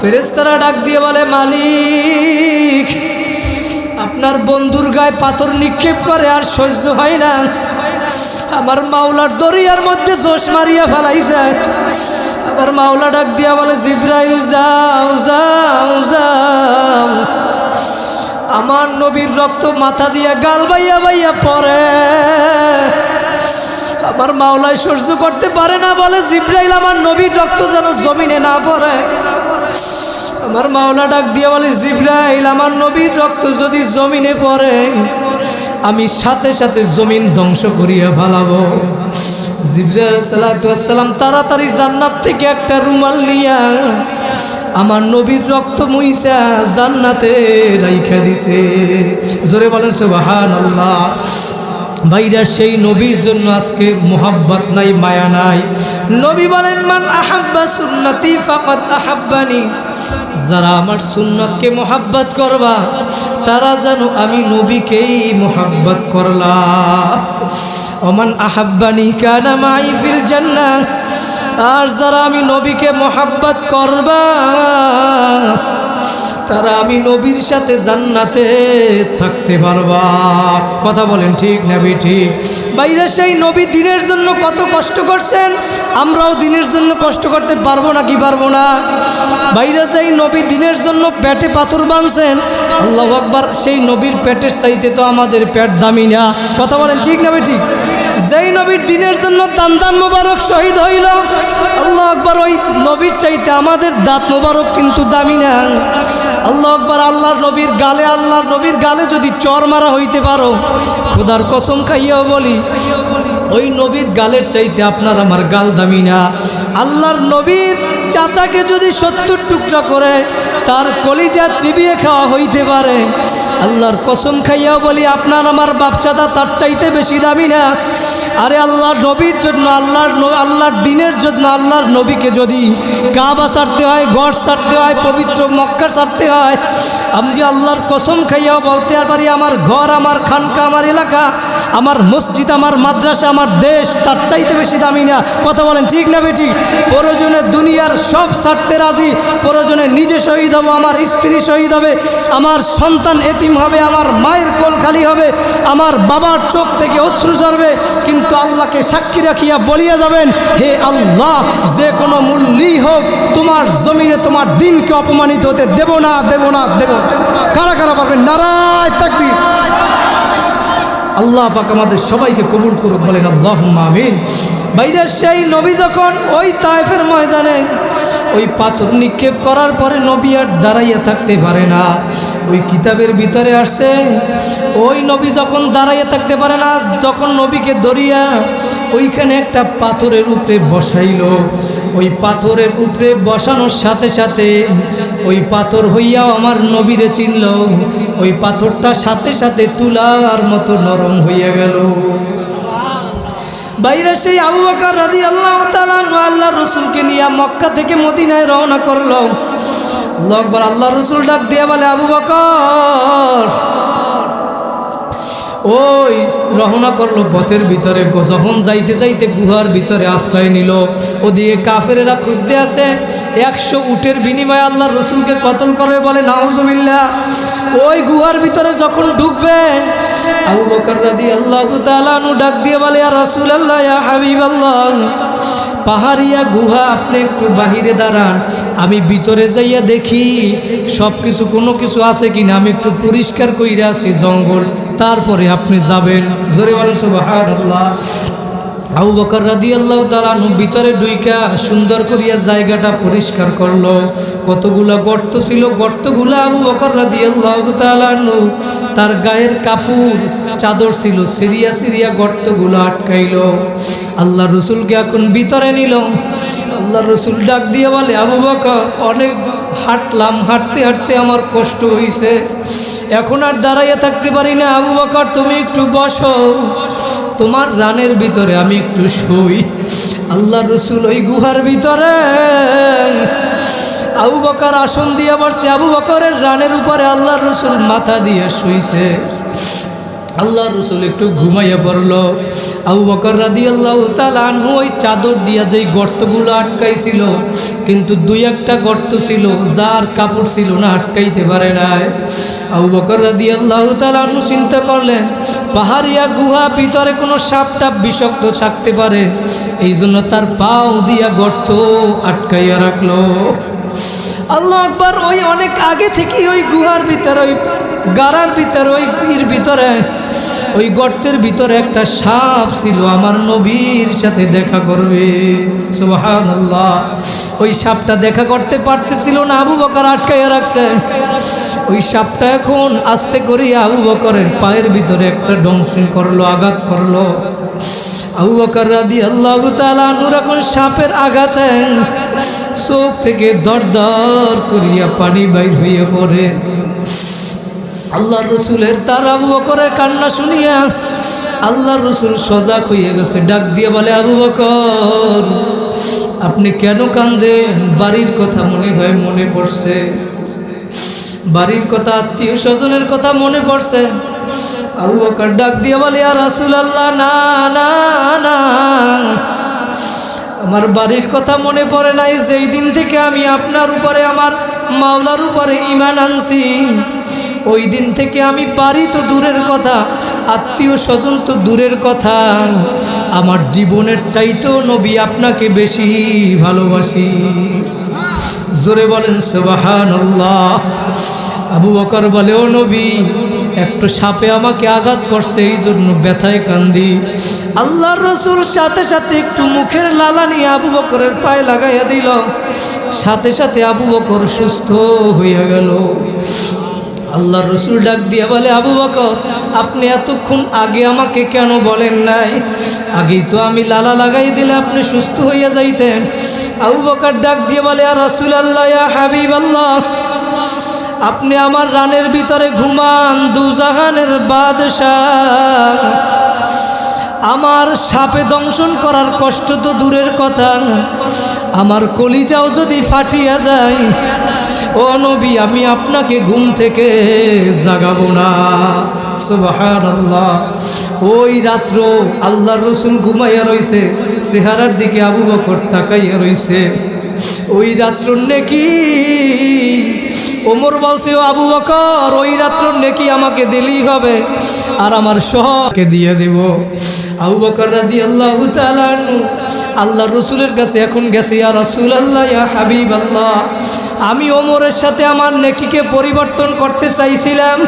ফেরেশতারা ডাক দিয়ে বলে, মালিক, আপনার বন্ধুর গায়ে পাথর নিক্ষেপ করে আর সহ্য হয় না, আমার মাওলার দরিয়ার মধ্যে জোশ মারিয়া ফেলাইছে। আমার মাওলা ডাক দিয়া বলে, জিব্রাইল, যাও যাও যাও, আমার নবীর রক্ত মাথা দিয়া গাল বাইয়া বাইয়া পড়ে। আমার মাওলাই সহ্য করতে পারে না, বলে, জিব্রাইল, আমার নবীর রক্ত যেন জমিনে না পড়ে। আমার মাওলা ডাক দিয়া বলে, জিব্রাইল, আমার নবীর রক্ত যদি জমিনে পড়ে, আমি সাথে সাথে জমিন ধ্বংস করিয়া ফেলাবো। জিবরাইল সালাতু ওয়াস সালাম তাড়াতাড়ি জান্নাত থেকে একটা রুমাল নিয়া আমার নবীর রক্ত মুইসা জান্নাতে রাইখা দিছে। জোরে বলেন সুবহানাল্লাহ। ভাইরা, সেই নবীর জন্য আজকে মোহাব্বত নাই, মায়া নাই। নবী বলেন, মান আহাব্বা সুন্নতি ফাকাদ আহাব্বানি, যারা আমার সুন্নতকে মোহাব্বত করবা, তারা যেন আমি নবীকেই মোহাব্বত করলা। ওমান আহাব্বানি কানা মাই ফিল জান্নাহ, আর যারা আমি নবীকে মোহাব্বত করবা, তারা আমি নবীর সাথে জান্নাতে থাকতে পারবা। কথা বলেন ঠিক না ঠিক? বাইরে সেই নবী দিনের জন্য কত কষ্ট করছেন, আমরাও দিনের জন্য কষ্ট করতে পারবো না কি পারবো না? বাইরে সেই নবী দিনের জন্য পেটে পাথর বাঁধছেন, আল্লাহু আকবার, সেই নবীর পেটের চাইতে তো আমাদের পেট দামি না। কথা বলেন ঠিক না ঠিক? যেই নবীর দিনের জন্য দান মোবারক শহীদ হইল, আল্লাহু আকবার, ওই নবীর চাইতে আমাদের দাঁত মোবারক কিন্তু দামি না। আল্লাহু আকবার। আল্লাহর নবীর গালে যদি চর মারা হইতে পারো, খোদার কসম খাইয়াও বলি, ওই নবীর গালের চাইতে আপনার আমার গাল দামি না। আল্লাহর নবীর চাচাকে যদি 70 টুকরা করে তার কলিজা চিবিয়ে খাওয়া হইতে পারে, আল্লাহর কসম খাইয়াও বলি, আপনার আমার বাপচাদা তার চাইতে বেশি দামি না। আরে আল্লাহর নবীর জন্য, আল্লাহর দিনের জন্য আল্লাহর নবীকে যদি কাবা ছাড়তে হয়, গড় ছাড়তে হয়, পবিত্র মক্কা ছাড়তে হয়, আমি যে আল্লাহর কসম খাইয়াও বলতে পারি, আমার ঘর, আমার খানকা, আমার এলাকা, আমার মসজিদ, আমার মাদ্রাসা, আমার দেশ তার চাইতে বেশি দামি না। কথা বলেন ঠিক না বেটি? প্রয়োজনে দুনিয়ার সব ছাড়তে রাজি, প্রয়োজনে নিজে শহীদ হব, আমার স্ত্রী শহীদ হবে, আমার সন্তান এতিম হবে, আমার মায়ের কোল খালি হবে, আমার বাবার চোখ থেকে অশ্রু ঝরবে, কিন্তু আল্লাহকে সাক্ষী রাখিয়া বলিয়া যাবেন, হে আল্লাহ, যে কোনো মূল্যই হোক তোমার জমিনে তোমার দিনকে অপমানিত হতে দেব না, দেব না, দেব। কারা কারা পারবেন? নারায়ে তাকবীর। আল্লাহ পাক আমাদের সবাইকে কবুল করুক, বলেন আল্লাহুম্মা আমিন। ভাইরা, সেই নবী যখন ওই তায়েফের ময়দানে ওই পাথর নিক্ষেপ করার পরে নবী আর দাঁড়াইয়া থাকতে পারে না, ওই কিতাবের ভিতরে আসছে ওই নবী যখন দাঁড়াইয়া থাকতে পারে না, যখন নবীকে ধরিয়া ওইখানে একটা পাথরের উপরে বসাইল, ওই পাথরের উপরে বসানোর সাথে সাথে ওই পাথর হইয়াও আমার নবীরে চিনল, ওই পাথরটা সাথে সাথে তুলার মতো নরম হইয়া গেল। বাইরে সেই আবু বকর রাদিয়াল্লাহু তাআলা আল্লাহর রাসূলকে নিয়ে মক্কা থেকে মদিনায় রওনা করলো। আল্লাহু আকবার। আল্লাহর রাসূল ডাক দিয়ে বলে, আবু বকর। ওই রওনা করলো পথের ভিতরে, যখন যাইতে যাইতে গুহার ভিতরে আশ্রয় নিল। ওদিকে কাফেরেরা খুঁজতে আছে 100 উটের বিনিময়ে আল্লাহর রাসূলকে কতল করবে, বলে নাউজুবিল্লাহ। ওই গুহার ভিতরে যখন ঢুকবে আবু বকর রাদিয়াল্লাহু তাআলা আনহু ডাক দিয়ে বলে, ইয়া রাসূলুল্লাহ, ইয়া হাবিবাল্লাহ, পাহাড়িয়া গুহা, আপনি একটু বাহিরে দাঁড়ান, আমি ভিতরে যাইয়া দেখি সব কিছু কোনো কিছু আছে কিনা, আমি একটু পরিষ্কার কইরা আছি জঙ্গল, তারপরে আপনি যাবেন। জোরে বলেন সুবহানাল্লাহ। আবু বকর রাদিয়াল্লাহু তাআলা আনহু ভিতরে ঢুইকা সুন্দর করিয়া জায়গাটা পরিষ্কার করলো। কতগুলা গর্ত ছিল, গর্তগুলা আবু বকর রাদিয়াল্লাহু তাআলা আনহু তার গায়ের কাপড় চাদর ছিল, সিরিয়া সিরিয়া গর্তগুলো আটকাইলো। আল্লাহ রসুলকে এখন ভিতরে নিল। আল্লাহ রসুল ডাক দিয়ে বলে, আবু বকর, অনেক হাঁটলাম, হাঁটতে হাঁটতে আমার কষ্ট হইছে, এখন আর দাঁড়াইয়া থাকতে পারি না। আবু বকর, তুমি একটু বসো, তোমার রানের ভিতরে আমি একটু শুই। আল্লাহ রসুল ওই গুহার ভিতরে আবু বকর আসন দিয়ে বসছে, আবু বকরের রানের উপরে আল্লাহ রসুল মাথা দিয়ে শুইছে। আল্লাহ রসুল একটু ঘুমাইয়া পড়ল। আবু বকর রাদিয়াল্লাহু তাআলা আনহু ওই চাদর দিয়া যেই গর্তগুলো আটকাইছিল, কিন্তু 2-1টা গর্ত ছিল যার কাপড় ছিল না, আটকাইতে পারে নাই। আবু বকর রাদিয়াল্লাহু তাআলা আনহু চিন্তা করলেন, পাহাড়িয়া গুহা, ভিতরে কোনো সাপ টাপ বিষাক্ত থাকতে পারে, এই জন্য তার পাও দিয়া গর্ত আটকাইয়া রাখলো। আল্লাহ আকবার। ওই অনেক আগে থেকেই ওই গুহার ভিতরে, ওই গাড়ার ভিতরে, ওই গুহির ভিতরে, ওই গর্তের ভিতরে একটা সাপ ছিল, আমার নবীর সাথে দেখা করবে। সুবহানাল্লাহ। ওই সাপটা দেখা করতে পারতেছিল না, আবু বকর আটকাইয়া রাখছে। ওই সাপটা এখন আস্তে করে আবু বকরের পায়ের ভিতরে একটা দংশন করলো, আঘাত করলো। আবু বকর রাদিয়াল্লাহু তাআলা আনহু এখন সাপের আঘাতে চোখ থেকে দর দর করিয়া পানি বাইর হইয়া পড়ে। আল্লাহ রসুলের তার আবু বকরের কান্না শুনিয়া আল্লাহ রসুল সজাগ হইয়া গেছে। ডাক দিয়ে বলে, আবু বকর, আপনি কেন কান্দেন? বাড়ির কথা মনে হয় মনে পড়ছে, বাড়ির কথা, আত্মীয় স্বজনের কথা মনে পড়ছে। আবু বকর ডাক দিয়ে বলে, ইয়া রাসূলুল্লাহ, না না না, আমার বাড়ির কথা মনে পড়ে নাই। যেই দিন থেকে আমি আপনার উপরে, আমার মাওলার উপরে ঈমান আনছি, ওই দিন থেকে আমি বাড়ি তো দূরের কথা, আত্মীয় স্বজন তো দূরের কথা, আমার জীবনের চাইতেও নবী আপনাকে বেশি ভালোবাসি। জোরে বলেন সুবহানাল্লাহ। আবু বকর বলে, ও নবী, একটু সাপে আমাকে আঘাত করছে, এই জন্য ব্যথায় কান্দি। আল্লাহর রসুল সাথে সাথে একটু মুখের লালা নিয়ে আবু বকরের পায়ে লাগাইয়া দিল, সাথে সাথে আবু বকর সুস্থ হইয়া গেল। আল্লাহর রসুল ডাক দিয়া বলে, আবু বকর, আপনি এতক্ষণ আগে আমাকে কেন বলেন নাই? আগেই তো আমি লালা লাগাই দিলে আপনি সুস্থ হইয়া যাইতেন। আবু বকর ডাক দিয়ে বলে, ইয়া রাসূলুল্লাহ, ইয়া হাবিবাল্লাহ, আপনি আমার রানের ভিতরে ঘুমান, দুজাহানের বাদশাহ, আমার সাপে দংশন করার কষ্ট তো দূরের কথা, আমার কলিজাও যদি ফাটিয়া যায়, ও নবী, আমি আপনাকে ঘুম থেকে জাগাবো না। সুবহানাল্লাহ। ওই রাত্র আল্লাহর রসুল ঘুমাইয়া রইছে, চেহারার দিকে আবু বকর তাকাইয়া রইছে। ওই রাত্র নেকি ওমর বলছে, ও আবু বকর, ওই রাত্র নেকি আমাকে দিলেই হবে, আর আমার সহকে দিয়ে দেব। আবু বকর রাদিয়াল্লাহু তাআলা আনহু আল্লাহর রাসূলের কাছে এখন গেছে, ইয়া রাসূলুল্লাহ, ইয়া হাবিবাল্লাহ, আমি ওমরের সাথে আমার নেকিকে পরিবর্তন করতে চাইছিলাম।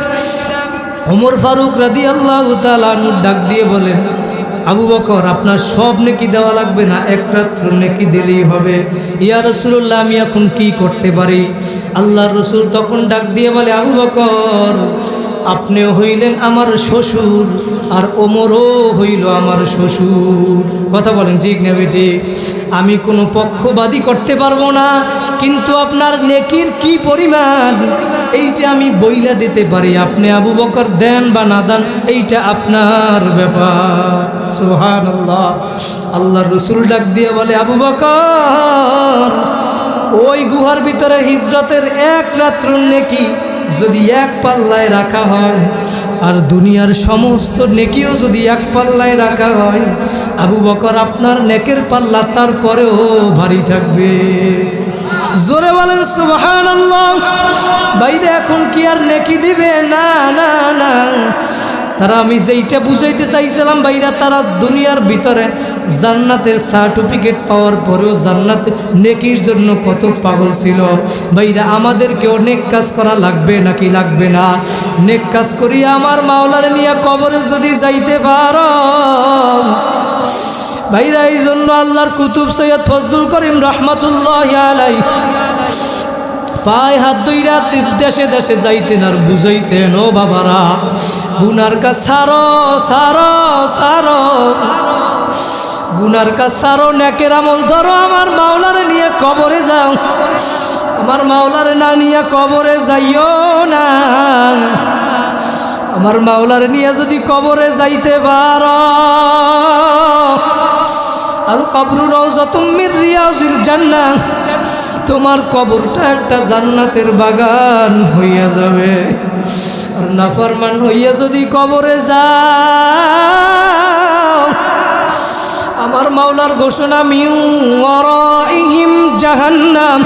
ওমর ফারুক রাদিয়াল্লাহু তাআলা আনহু ডাক দিয়ে বলেন, আবু বকর আপনার সব নেকি দেওয়া লাগবে না, এক রাত্র নেকি দিলেই হবে। ইয়া রাসূলুল্লাহ আমি এখন কি করতে পারি? আল্লাহর রাসূল তখন ডাক দিয়ে বলে, আবু বকর আপনিও হইলেন আমার শ্বশুর আর ওমরও হইল আমার শ্বশুর। কথা বলেন ঠিক না বেঠিক? আমি কোনো পক্ষবাদী করতে পারবো না, কিন্তু আপনার নেকির কি পরিমাণ এইটা আমি বইলা দিতে পারি। আপনি আবু বকর দেন বা না দেন এইটা আপনার ব্যাপার। সুবহানাল্লাহ। আল্লাহর রাসূল ডাক দিয়ে বলে, আবু বকর ওই গুহার ভিতরে হিজরতের এক রাত্র নেকি যদি এক পাল্লায় রাখা হয় আর দুনিয়ার সমস্ত নেকিও যদি এক পাল্লায় রাখা হয়, আবু বকর আপনার নেকের পাল্লা তারপরেও ভারী থাকবে। জোরে বলেন সুবহানাল্লাহ। বাইরে এখন কি আর নেকি দিবে? না না না। তারা আমি যেইটা বুঝাইতে চাইছিলাম বাইরা, তারা দুনিয়ার ভিতরে জান্নাতের সার্টিফিকেট পাওয়ার পরেও জান্নাত নেকির জন্য কত পাগল ছিল। বাইরা আমাদেরকেও নেক কাজ করা লাগবে নাকি লাগবে না? নেক কাজ করিয়া আমার মাওলারে নিয়ে কবরে যদি যাইতে পারো ভাইরা, এই জন্য আল্লাহর কুতুব সৈয়দ ফজলুল করিম রহমাতুল্লাহি আলাইহি পায়ে হাত ধইরা দেশে দেশে যাইতেন আর বুঝাইতেন, ও বাবারা গুনার কাজ সারো সারো সারো, গুনার কাজ সারো, নেকের আমল ধরো, আমার মাওলারে নিয়ে কবরে যাও। আমার মাওলারে না নিয়ে কবরে যাইও না। আমার মাওলারে নিয়ে যদি কবরে যাইতে পারো, আল কবরু রাউযাতুম মির রিয়াজিল জান্নাহ, তোমার কবরটা একটা জান্নাতের বাগান হইয়া যাবে। আর নাফরমান হইয়া যদি কবরে যাও, আমার মাওলার ঘোষণা মিউ ওয়ারাইহিম জাহান্নাম,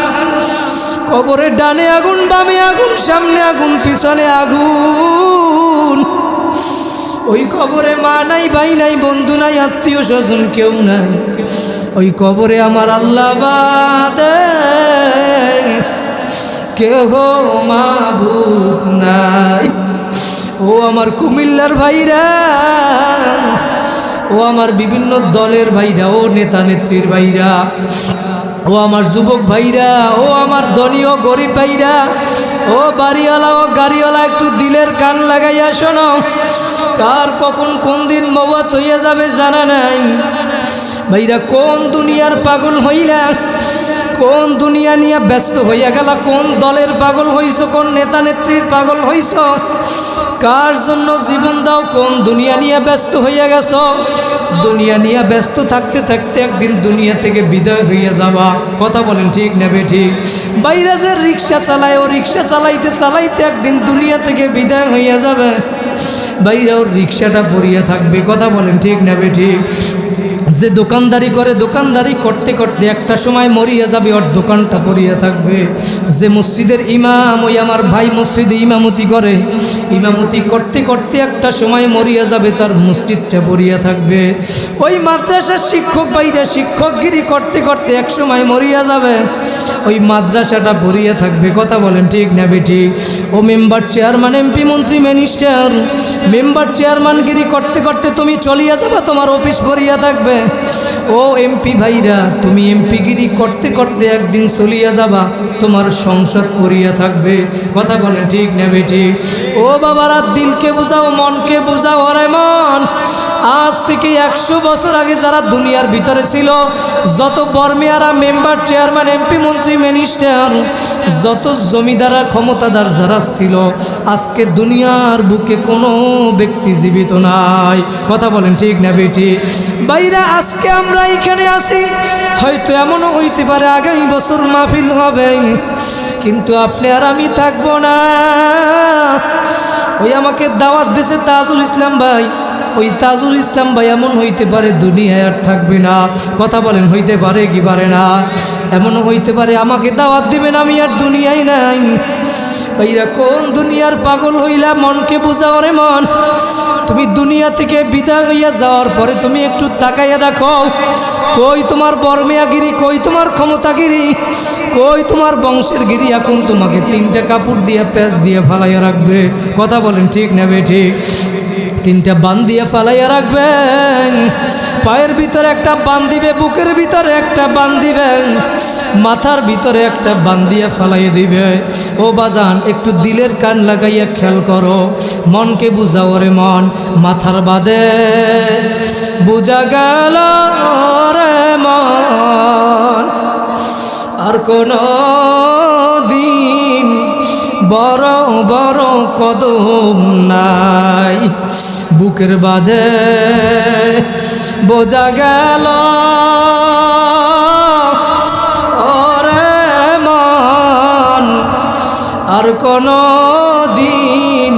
কবরের ডানে আগুন, বামে আগুন, সামনে আগুন, পিছনে আগুন। ওই কবরে মা নাই, ভাই নাই, বন্ধু নাই, আত্মীয় স্বজন কেউ নাই। ওই কবরে আমার আল্লাহ বাদে কেহ মাবুদ নাই। ও আমার কুমিল্লার ভাইরা, ও আমার বিভিন্ন দলের ভাইরা, ও নেতা নেত্রীর ভাইরা, ও আমার যুবক ভাইরা, ও আমার ধনী ও গরিব ভাইরা, ও বাড়িওয়ালা ও গাড়িওয়ালা, একটু দিলের কান লাগাইয়া শোনো। কার কখন কোন দিন মওয়াত হইয়া যাবে জানা নাই। ভাইরা কোন দুনিয়ার পাগল হইলা, কোন দুনিয়া নিয়ে ব্যস্ত হইয়া গেল, কোন দলের পাগল হইছ, কোন নেতা নেত্রীর পাগল হইছ, কার জন্য জীবন দাও, কোন দুনিয়া নিয়ে ব্যস্ত হইয়া গেছ। দুনিয়া নিয়ে ব্যস্ত থাকতে থাকতে একদিন দুনিয়া থেকে বিদায় হইয়া যাবা। কথা বলেন ঠিক না বেঠিক? বাইরে যে রিক্সা চালায়, ও রিক্সা চালাইতে চালাইতে একদিন দুনিয়া থেকে বিদায় হইয়া যাবে। বাইরে ওর রিক্সাটা পড়িয়া থাকবে। কথা বলেন ঠিক না বেঠিক? যে দোকানদারি করে, দোকানদারি করতে করতে একটা সময় মরিয়া যাবে, ওর দোকানটা পড়িয়া থাকবে। যে মসজিদের ইমাম, ওই আমার ভাই মসজিদে ইমামতি করে, ইমামতি করতে করতে একটা সময় মরিয়া যাবে, তার মসজিদটা পড়িয়া থাকবে। ওই মাদ্রাসার শিক্ষক ভাইরা শিক্ষকগিরি করতে করতে এক সময় মরিয়া যাবে, ওই মাদ্রাসাটা পড়িয়া থাকবে। কথা বলেন ঠিক না বেঠিক? ও মেম্বার, চেয়ারম্যান, এমপি, মন্ত্রী, মিনিস্টার, মেম্বার চেয়ারম্যানগিরি করতে করতে তুমি চলিয়া যাবে, তোমার অফিস পড়িয়া থাকবে। ও এমপি ভাইরা, তুমি এমপিগিরি করতে করতে একদিন চলিয়া যাবা, তোমার সংসদ পড়িয়া থাকবে। কথা বলেন ঠিক না বেঠিক? ও বাবারা, দিলকে বুঝাও, মনকে বুঝাও। আরে মন, আজ থেকে 100 বছর আগে যারা দুনিয়ার ভিতরে ছিল, যত বর্মিয়ারা, মেম্বার, চেয়ারম্যান, এমপি, মন্ত্রী, মিনিস্টার, যত জমিদারা, ক্ষমতাদার যারা ছিল, আজকে দুনিয়ার বুকে কোনো ব্যক্তি জীবিত নাই। কথা বলেন ঠিক না বেঠিক? বাইরা আজকে আমরা এখানে আছি, হয়তো এমনও হইতে পারে আগামী বছর মাহফিল হবে, কিন্তু আপনি আর আমি থাকবো না। ওই আমাকে দাওয়াত দিয়েছে তাজুল ইসলাম ভাই, ওই তাজুল ইসলাম ভাই এমন হইতে পারে দুনিয়ায় আর থাকবে না। কথা বলেন হইতে পারে কি পারে না? এমনও হইতে পারে আমাকে দাওয়াত দিবেন, আমি আর দুনিয়ায় নাই। ভাইরা কোন দুনিয়ার পাগল হইলা? মনকে বুঝাও রে মন। তুমি দুনিয়া থেকে বিদায় হইয়া যাওয়ার পরে তুমি একটু তাকাইয়া দেখো, কই তোমার বর্মিয়াগিরি, কই তোমার ক্ষমতাগিরি, কই তোমার বংশের গিরি? এখন তোমাকে 3টা কাপড় দিয়ে প্যাঁচ দিয়ে ফালাইয়া রাখবে। কথা বলেন ঠিক না বেঠিক? তিনটা বান দিয়ে ফালাইয়া রাখবেন। পায়ের ভিতরে একটা বান দিবে, বুকের ভিতরে একটা বান দিবেন, মাথার ভিতরে একটা বান দিয়ে ফালাইয়া দিবে। ও বাজান, একটু দিলের কান লাগাইয়া খেয়াল করো, মনকে বুঝাও রে মন। মাথার বাদে বুঝা গেল রে মন, আর কোনো দিন বড় বড় কদম নাই। বুকের বাঁধে বোঝা গেল ওরে মন, আর কোনো দিন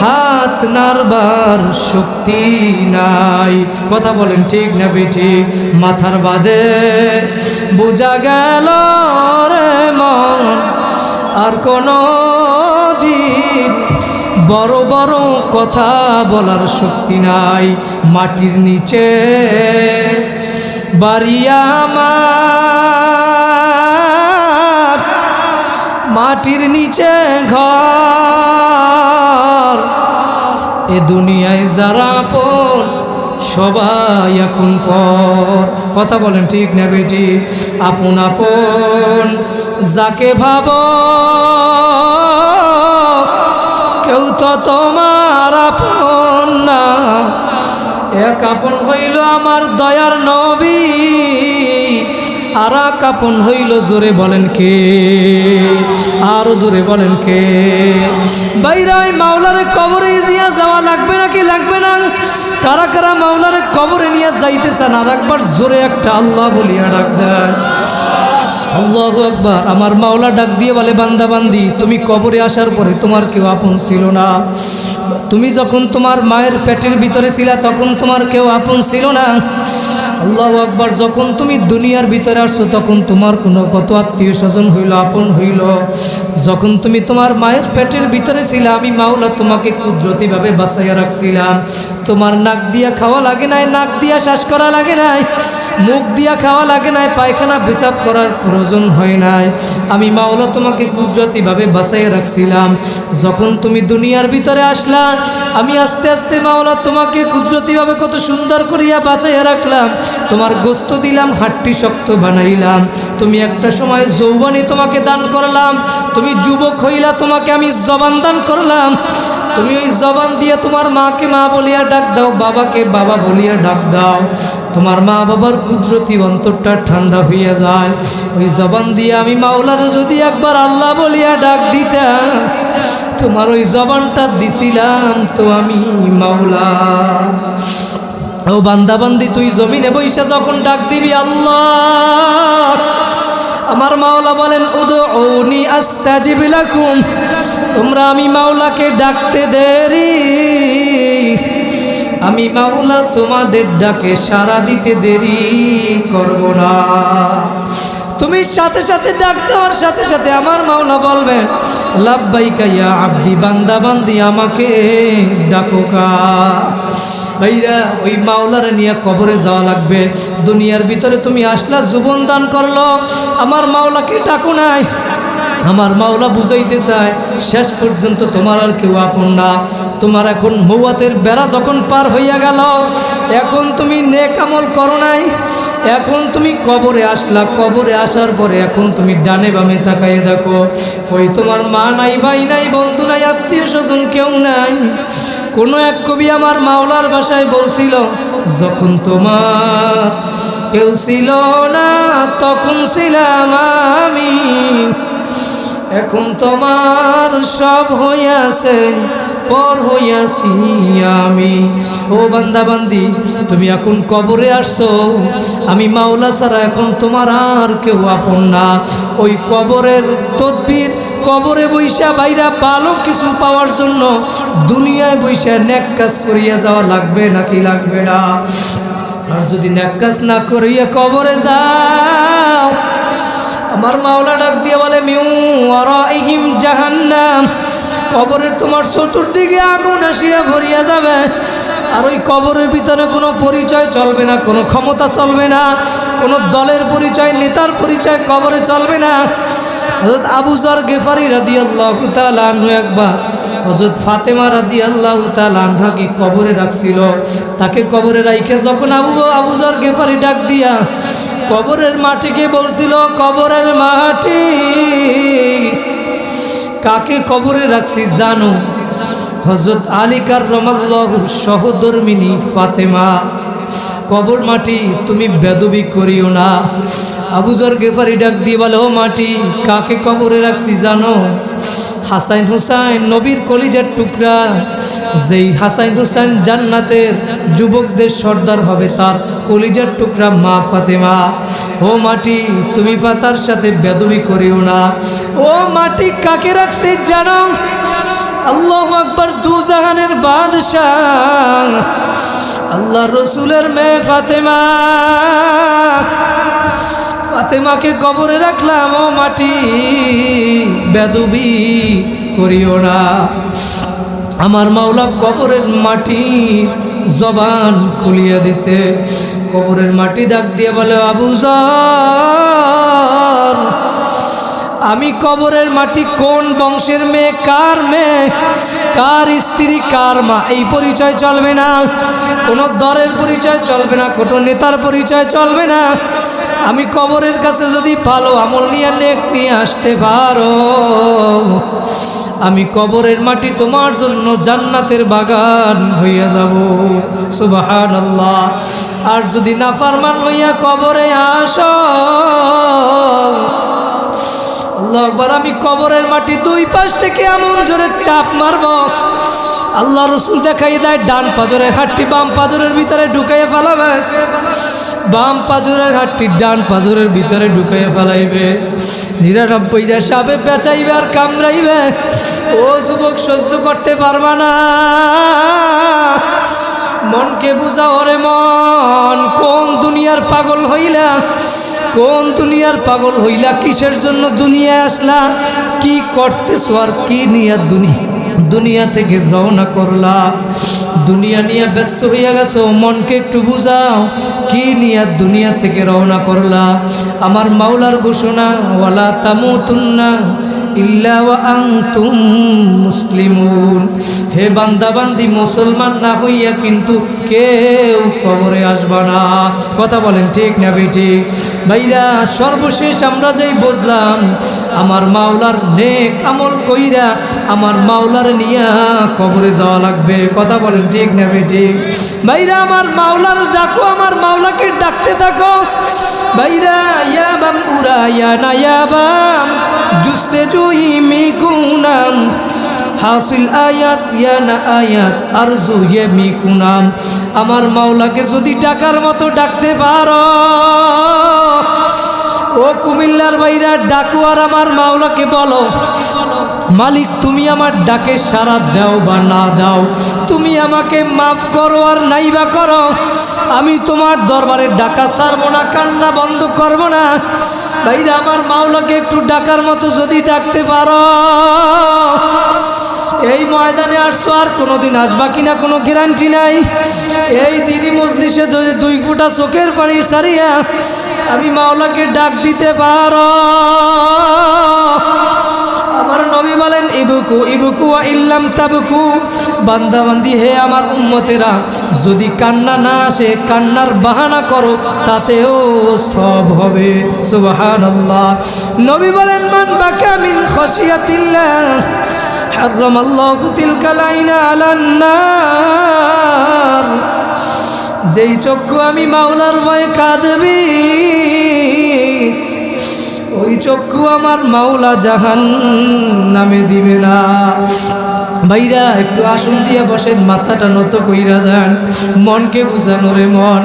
হাত নাড়বার শক্তি নাই। কথা বলেন ঠিক না বেঠিক? মাথার বাঁধে বোঝা গেল রে মন, আর কোনো দিন বড় বড় কথা বলার শক্তি নাই। মাটির নিচে বাড়ি আমার, মাটির নিচে ঘর। এ দুনিয়ায় যারা আপন সবাই এখন পর। কথা বলেন ঠিক না বেটি? আপন আপন যাকে ভাবো, কেউ তো তোমার আপন না। এক আপন হইল আমার দয়ার নবী, আর এক আপন হইল, জোরে বলেন কে? আরো জোরে বলেন কে? বাইরাই মাওলার কবরে দিয়া যাওয়া লাগবে নাকি লাগবে না? কারা কারা মাওলার কবরে নিয়ে যাইতেছেন আর একবার জোরে একটা আল্লাহ বলিয়া ডাক দেন। আল্লাহু আকবার। আমার মাওলা ডাক দিয়ে বলে, বান্দা বান্দি, তুমি কবরে আসার পরে তোমার কেউ আপন ছিল না। তুমি যখন তোমার মায়ের পেটের ভিতরে ছিলা তখন তোমার কেউ আপন ছিল না। আল্লাহু আকবার। যখন তুমি দুনিয়ার ভিতরে আসছো তখন তোমার কোনো কত আত্মীয় স্বজন হইল, আপন হইল। যখন তুমি তোমার মায়ের পেটের ভিতরে ছিলা, আমি মাওলা তোমাকে কুদরতিভাবে বাঁচাইয়া রাখছিলাম। তোমার নাক দিয়া খাওয়া লাগে নাই, নাক দিয়া শ্বাস করা লাগে নাই, মুখ দিয়া খাওয়া লাগে নাই, পায়খানা পেশাব করার প্রয়োজন হয় নাই। আমি মাওলা তোমাকে কুদরতিভাবে বাঁচাইয়া রাখছিলাম। যখন তুমি দুনিয়ার ভিতরে আসলা, আমি আস্তে আস্তে মাওলা তোমাকে কুদরতিভাবে কত সুন্দর করিয়া বাঁচাইয়া রাখলাম। তোমার গোস্ত দিলাম, হাড্ডি শক্ত বানাইলাম। তুমি একটা সময় যৌবনী তোমাকে দান করলাম। তুমি যুবক হইলা, তোমাকে আমি জবান দান করলাম। তুমি ওই জবান দিয়ে তোমার মাকে মা বলিয়া ডাক দাও, বাবাকে বাবা বলিয়া ডাক দাও। তোমার মা বাবার কুদরতি অন্তরটা ঠান্ডা হইয়া যায়। ওই জবান দিয়ে আমি মাওলার যদি একবার আল্লাহ বলিয়া ডাক দিতাম, তোমার ওই জবানটা দিছিলাম তো আমি মাওলা। ও বান্দা বান্দি, তুই জমিনে বৈশা যখন ডাক দিবি আল্লাহ, আমার মাওলা বলেন, উদউনি আস্তাজিব লাকুম। তোমরা আমি মাওলাকে ডাকতে দেরি, আমি মাওলা তোমাদের ডাকে সাড়া দিতে দেরি করব না। তুমি সাথে সাথে ডাক দেওয়ার সাথে সাথে আমার মাওলা বলবেন, লাব্বাইকা ইয়া আব্দি, বান্দা বান্দি আমাকে ডাকোকা। ভাইরা, ওই মাওলার নিয়ে কবরে যাওয়া লাগবে। দুনিয়ার ভিতরে তুমি আসলা, জীবন দান করলো, আমার মাওলাকে ডাকো নাই। আমার মাওলা বুঝাইতে চায়, শেষ পর্যন্ত তোমার আর কেউ আপন না। তোমার এখন মৌয়াতের বেড়া যখন পার হইয়া গেল, এখন তুমি নেক আমল করো নাই, এখন তুমি কবরে আসলা। কবরে আসার পরে এখন তুমি ডানে বামে তাকাইয়ে দেখো, ওই তোমার মা নাই, ভাই নাই, বন্ধু নাই, আত্মীয় স্বজন কেউ নাই। কোনো এক কবি আমার মাওলার ভাষায় বলছিল, যখন তোমার কেউ ছিল না তখন ছিলাম আমি, এখন তোমার সব হইয়াছে, পর হইয়াছি আমি। ও বান্দা বান্দি, তুমি এখন কবরে আসছো, আমি মাওলা ছাড়া এখন তোমার আর কেউ আপন না। ওই কবরের তদবির, কবরে বৈশা বাইরা ভালো কিছু পাওয়ার জন্য দুনিয়ায় বৈশা নেক কাজ করিয়া যাওয়া লাগবে নাকি লাগবে না? আর যদি নেক কাজ না করিয়া কবরে যাও, আমার মাওলা ডাক দিয়ে বলে, মিউ ওয়ারাইহিম জাহান্নাম, কবরের তোমার চতুর্দিকে আগুন আসিয়া ভরিয়া যাবে। আর ওই কবরের ভিতরে কোনো পরিচয় চলবে না, কোনো ক্ষমতা চলবে না, কোনো দলের পরিচয়, নেতার পরিচয় কবরে চলবে না। হযরত আবু যর গেফারি রাদিয়াল্লাহু তাআলা আনহু একবার হযরত ফাতেমা রাদিয়াল্লাহু তাআলা আনহাকে কবরে রাখছিল। তাকে কবরে রাইখে যখন আবু যর গেফারি ডাক দিয়া কবরের মাটিকে বলছিল, কবরের মাটি কাকে কবরে রাখছি জানো? হযরত আলী কাররামাল্লাহু সহধর্মিনী ফাতেমা। কবর মাটি তুমি বেদবি করিও না। আবু যর গেফারি ডাক দিয়ে বলে, ও মাটি কাকে কবরে রাখছি জানো? হাসান হুসাইন নবীর কলিজার টুকরা, যেই হাসান হুসাইন জান্নাতের যুবকদের সর্দার হবে, তার কলিজার টুকরা মা ফাতেমা। ও মাটি তুমি ফাতার সাথে বেদবি করিও না। ও মাটি কাকে রাখছি জানো? আল্লাহু আকবার, দু জাহানের বাদশাহ আল্লাহ রসুলের মেয়ে ফাতেমা। ফাতেমাকে কবরে রাখলাম। ও মাটি বেদবি করিও না। আমার মাওলা কবরের মাটির জবান খুলিয়া দিছে। কবরের মাটি ডাক দিয়ে বলে, আবু যর আমি কবরের মাটি কোন বংশের মেয়ে, কার মেয়ে, কার স্ত্রী, কার মা, এই পরিচয় চলবে না। কোনো দরের পরিচয় চলবে না, কোনো নেতার পরিচয় চলবে না। আমি কবরের কাছে যদি ভালো আমল নিয়ে নেক নিয়ে আসতে পারো, আমি কবরের মাটি তোমার জন্য জান্নাতের বাগান হইয়া যাব। সুবহানাল্লাহ। আর যদি নাফরমান হইয়া কবরে আসো, আল্লাহু আকবার, আমি কবরের মাটি দুই পাশ থেকে এমন জোরে চাপ মারব, আল্লাহ রসুল দেখাই দেয় ডান পাজরের হাড়টি বাম পাজরের ভিতরে ঢুকাইয়া ফেলাবে, বাম পাজরের হাড়টি ডান পাজরের ভিতরে ঢুকাইয়া ফেলাইবে। 99টা সাপে বেচাইবে আর কামড়াইবে। ও যুবক সহ্য করতে পারবা না। মনকে বুঝাও রে মন, কোন দুনিয়ার পাগল হইলা, কোন দুনিয়ার পাগল হইলা, কিসের জন্য দুনিয়ায় আসলা, কি করতেছো আর কি নিয়ে দুনিয়া থেকে রওনা করলা। দুনিয়া নিয়ে ব্যস্ত হইয়া গেছো, মনকে একটু বুঝাও, কি নিয়ে দুনিয়া থেকে রওনা করলা। আমার মাওলার ঘোষণা, ওয়ালা তামুতুন্না ইল্লা ওয়া আনতুম মুসলিমুন। হে বান্দা বান্দি, মুসলমান না হইয়া কিন্তু কেউ কবরে আসবা না। কথা বলেন ঠিক না বেঠিক? ভাইরা, সর্বশেষ আমরা যেই বুঝলাম, আমার মাওলার নেক আমল কইরা আমার মাওলার নিয়া কবরে যাওয়া লাগবে। কথা বলেন ঠিক না বেঠিক? ভাইরা, আমার মাওলার ডাকো, আমার মাওলাকে ডাকতে থাকো। ভাইরা, ইয়া বাম উরা ইয়া না ইয়া বাম জুস্তে জুই মিকুনাম হাসিল আয়াত ইয়া না আয়াত আরজু ইয়ে মিকুনাম। আমার মাওলাকে যদি ডাকার মতো ডাকতে পারো, ও কুমিল্লার ভাইরা, ডাকো আর আমার মাওলাকে বলো, মালিক তুমি আমার ডাকে সাড়া দাও বা না দাও, তুমি আমাকে মাফ করো আর নাইবা করো, আমি তোমার দরবারে ডাকা ছাড়বো না, কান্না বন্ধ করবো না। ভাইরা, আমার মাওলাকে একটু ডাকার মতো যদি ডাকতে পারো, এই ময়দানে আসছো আর কোনোদিন আসবা কিনা কোনো গ্যারান্টি নাই। এই দিনই মজলিসে যদি 2 ফোঁটা চোখের পানি সারিয়া আমি মাওলাকে ডাক দিতে পারো, আমার নবী বলেন, ইবুকু ইবুকু ওয়া ইল্লাম তাবকু। বান্দা বান্দি, হে আমার উম্মতেরা, যদি কান্না না আসে, কান্নার বাহানা করো, তাতেও সব হবে। সুবহানাল্লাহ। নবী বলেন, মান বাকা মিন খাশিয়াতিল্লাহ হারামাল্লাহু তিলকাল আইনা আলান নার। যেই চক্ষু আমি মাওলার ভয়ে কাঁদবি, ওই চক্ষু আমার মাওলা জাহান্নামে দিবে না। ভাইরা, একটু আসন দিয়ে বসেন, মাথাটা নত কইরা দেন, মনকে বুঝানো রে মন,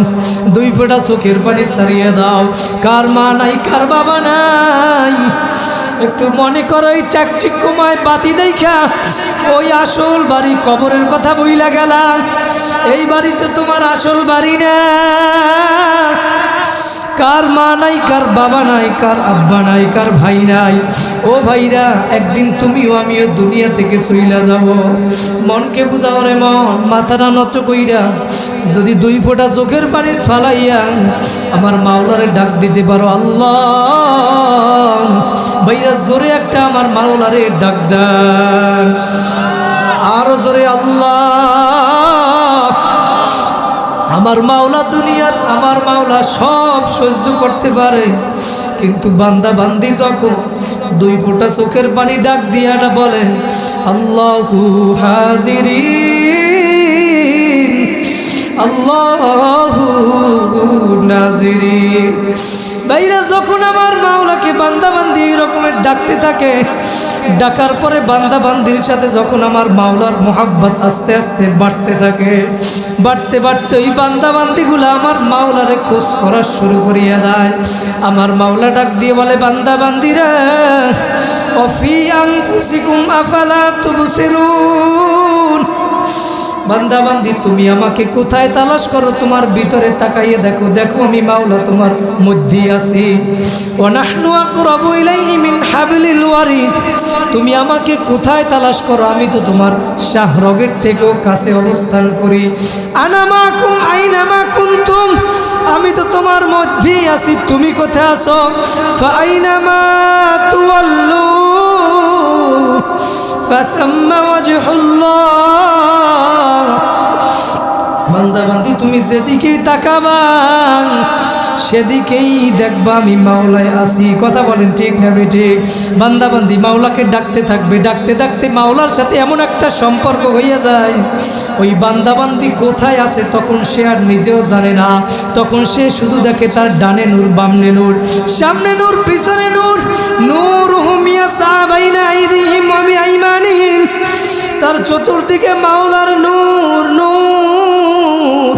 2 ফোঁটা চোখের পানি ছাড়িয়ে দাও। কার মা নাই, কার বাবা নাই, একটু মনে করো, এই চাকচিক্যময় বাতি দেখা ওই আসল বাড়ি কবরের কথা বইলা গেলাম। এই বাড়িতে তোমার আসল বাড়ি না। কার মা নাই, কার বাবা নাই, কার আব্বা নাই, কার ভাই নাই। ও ভাইরা, একদিন তুমিও আমিও দুনিয়া থেকে চইলা যাব। মনকে বুঝাও রে মন, মাথাটা নত কইরা যদি 2 ফোঁটা চোখের পানি ফালাইয়া আমার মাওলারে ডাক দিতে পারো, আল্লাহ ভাইরা জোরে একটা আমার মাওলারে ডাক দেন, আরো জোরে আল্লাহ। আমার মাওলা দুনিয়ার আমার মাওলা সব সহ্য করতে পারে, কিন্তু বান্দা বান্দি যখন 2 ফোঁটা চোখের পানি ডাক দিয়াটা বলে আল্লাহু হাজিরিন আল্লাহু নাজিরিন। ভাইরা যখন আমার মাওলাকে বান্দা বান্দি এই রকমের ডাকতে থাকে, ডাকার পরে বান্দা বান্দির সাথে যখন আমার মাওলার মোহাব্বত আস্তে আস্তে বাড়তে থাকে, বাড়তে বাড়তে ওই বান্দা বান্দিগুলো আমার মাওলারে খোঁজ করা শুরু করিয়া দেয়। আমার মাওলা ডাক দিয়ে বলে, বান্দা বান্দিরা অফি আনফুসিকুম আফালা তুবসিরুন, বান্দা বান্দি তুমি আমাকে কোথায় তালাশ করো, তোমার ভিতরে তাকাইয়ে দেখো, দেখো আমি মাওলা তোমার মধ্যেই আছি। ওয়া নাহনু আকরাবু ইলাইহি মিন হাবলিল ওয়ারিদ, তুমি আমাকে কোথায় তালাশ করো, আমি তো তোমার শাহরগের থেকেও কাছে অবস্থান করি। আনা মাকুম আইনা মা কুনতুম, আমি তো তোমার মধ্যেই আছি, তুমি কোথায় আছো? ফা আইনা মা তুওয়াল্লু ফাসাম্মা ওয়াজহুল্লাহ, বান্দা বান্দি তুমি যেদিকেই তাকাবা সেদিকেই দেখবা আমি মাওলায় আসি। কথা বলেন ঠিক না বেঠিক? বান্দা বান্দি মাওলাকে ডাকতে থাকবে, ডাকতে ডাকতে মাওলার সাথে এমন একটা সম্পর্ক হইয়া যায়, ওই বান্দা বান্দি কোথায় আছে তখন সে আর নিজেও জানে না। তখন সে শুধু দেখে তার ডানে নূর, বামনে নূর, সামনে নূর, পিছনে নূর, নূরুহুম ইয়াসআ বাইনা আইদিহিম ওয়া বিআইমানিহিম, তার চতুর্দিকে মাওলার নূর, নূর,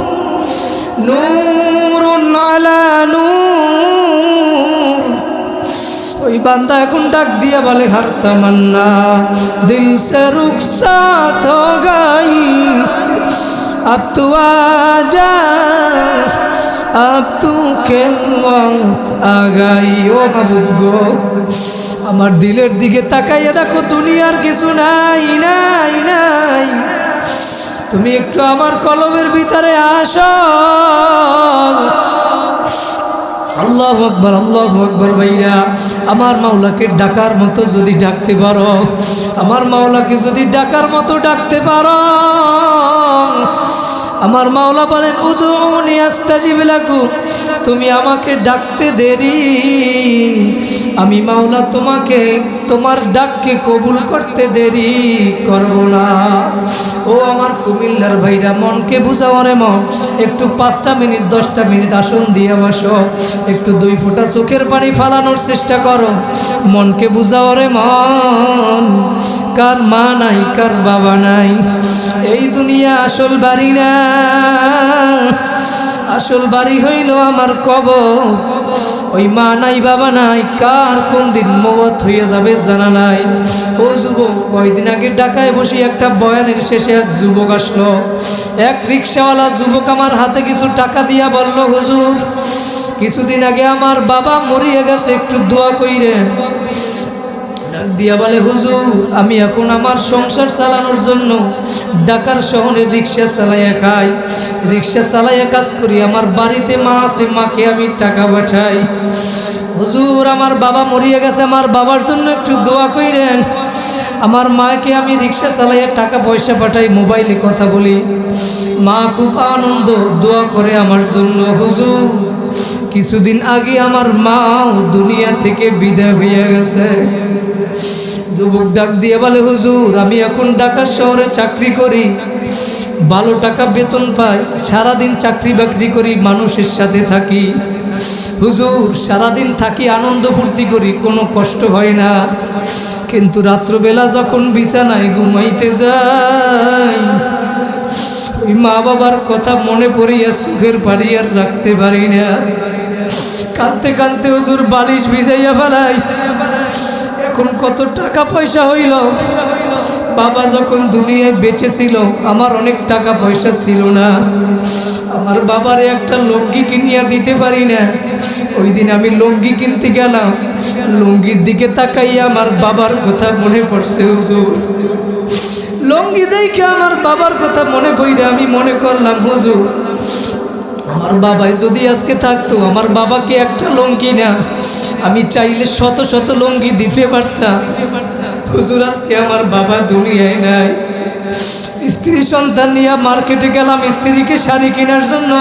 নূরুন আলা নূর। ওই বান্দা এখন ডাক দিয়া বলে, হর তমন্না দিল সে রুখসাত হো গাই, अब तू आजा, अब तू খেদমত আ গাই। ও মাবুদ গো, আমার দিলের দিকে তাকাইয়া দেখো, দুনিয়ার কিছু নাই, নাই, নাই, তুমি একটু আমার কলবের ভিতরে আসো। আল্লাহু আকবার, আল্লাহু আকবার। ভাইরা, আমার মাওলাকে ডাকার মতো যদি ডাকতে পারো, আমার মাওলাকে যদি ডাকার মতো ডাকতে পারো, আমার মাওলা বলেন উদউনি আস্তাজিব লাকুম, তুমি আমাকে ডাকতে দেরি, আমি মাওলা তোমাকে তোমার ডাককে কবুল করতে দেরি করব না। ও আমার কুমিল্লার ভাইরা, মনকে বুঝাও রে মন, একটু 5টা মিনিট 10টা মিনিট আসন দিয়ে বসো, একটু 2 ফোঁটা চোখের পানি ফালানোর চেষ্টা করো। মনকে বুঝাও রে মন, কার মা নাই, কার বাবা নাই, এই দুনিয়া আসল বাড়ি না, আসল বাড়ি হইল আমার কবর। ওই মা নাই, বাবা নাই, কার কোন দিন মওত হয়ে যাবে জানা নাই। ও যুবক, কয়দিন আগে ঢাকায় বসে একটা বয়ানের শেষে এক যুবক আসলো, এক রিক্সাওয়ালা যুবক আমার হাতে কিছু টাকা দিয়া বলল, হুজুর কিছুদিন আগে আমার বাবা মরিয়া গেছে, একটু দোয়া কইরেন। দিয়া বলে, হুজুর আমি এখন আমার সংসার চালানোর জন্য ঢাকার শহরে রিক্সা চালাইয়া খাই, রিক্সা চালাইয়া কাজ করি, আমার বাড়িতে মা আছে, মাকে আমি টাকা পাঠাই। হুজুর আমার বাবা মরিয়া গেছে, আমার বাবার জন্য একটু দোয়া কইরেন। আমার মাকে আমি রিক্সা চালাইয়া টাকা পয়সা পাঠাই, মোবাইলে কথা বলি, মা খুব আনন্দ, দোয়া করে আমার জন্য। হুজুর কিছুদিন আগে আমার মাও দুনিয়া থেকে বিদায় হয়ে গেছে। যুবক ডাক দিয়ে বলে, হুজুর আমি এখন ঢাকা শহরে চাকরি করি, ভালো টাকা বেতন পাই, সারাদিন চাকরি বাকরি করি, মানুষের সাথে থাকি, হুজুর সারাদিন থাকি, আনন্দ ফুর্তি করি, কোনো কষ্ট হয় না, কিন্তু রাত্রবেলা যখন বিছানায় ঘুমাইতে যাই, ওই মা বাবার কথা মনে পড়িয়া সুখের পানি আর রাখতে পারি না। কাঁদতে কাঁদতে হুজুর বালিশ ভিজাইয়া ফেলাই। এখন কত টাকা পয়সা হইল, বাবা যখন দুনিয়ায় বেঁচে ছিল আমার অনেক টাকা পয়সা ছিল না, আমার বাবারে একটা লুঙ্গি কিনিয়া দিতে পারি না। ওই দিন আমি লুঙ্গি কিনতে গেলাম, লুঙ্গির দিকে তাকাইয়া আমার বাবার কথা মনে পড়ছে। হুজুর লুঙ্গি দেখে আমার বাবার কথা মনে পড়ে আমি মনে করলাম, হুজুর আমার বাবাই যদি আজকে থাকতো, আমার বাবাকে একটা লুঙ্গি না আমি চাইলে শত শত লুঙ্গি দিতে পারতাম। হুজুর আজকে আমার বাবা দুনিয়ায় নাই। স্ত্রী সন্তান নিয়ে মার্কেটে গেলাম স্ত্রীকে শাড়ি কেনার জন্য।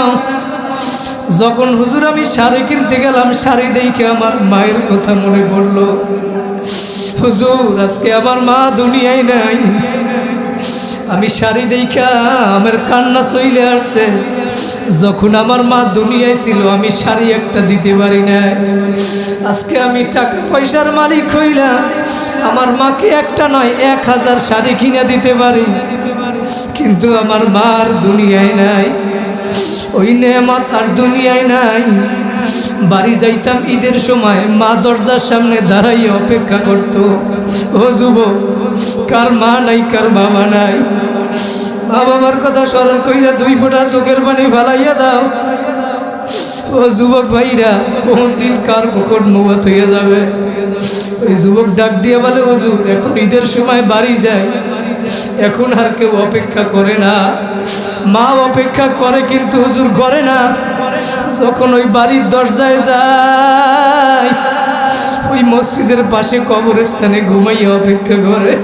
যখন হুজুর আমি শাড়ি কিনতে গেলাম, শাড়ি দেখে আমার মায়ের কথা মনে পড়লো। হুজুর আজকে আমার মা দুনিয়ায় নাই। আমি শাড়ি দেখা আমার কান্না চলে আসছে। যখন আমার মা দুনিয়ায় ছিল আমি শাড়ি একটা দিতে পারি না। আজকে আমি টাকা পয়সার মালিক হইলাম, আমার মাকে একটা নয় 1000 শাড়ি কিনে দিতে পারি, কিন্তু আমার মার দুনিয়ায় নাই। ওই নেয়ামত আর দুনিয়ায় নাই। বাড়ি যাইতাম ঈদের সময়, মা দরজার সামনে দাঁড়াইয়ে অপেক্ষা করতো। ও যুবক, কার মা নাই কার বাবা নাই, মা বাবার কথা স্মরণ কইরা 2 ফোঁটা চোখের পানি ফালাইয়া দাও। ও যুবক ভাইরা, কোন দিন কার মুখর মৌত হয়ে যাবে। ওই যুবক ডাক দিয়ে বলে, হুজুর এখন ঈদের সময় বাড়ি যায়, এখন আর কেউ অপেক্ষা করে না। মা অপেক্ষা করে কিন্তু হুজুর করে না। যখন ওই বাড়ির দরজায় যায়, ওই মসজিদের পাশে কবরস্থানে ঘুমাইয়া অপেক্ষা করে।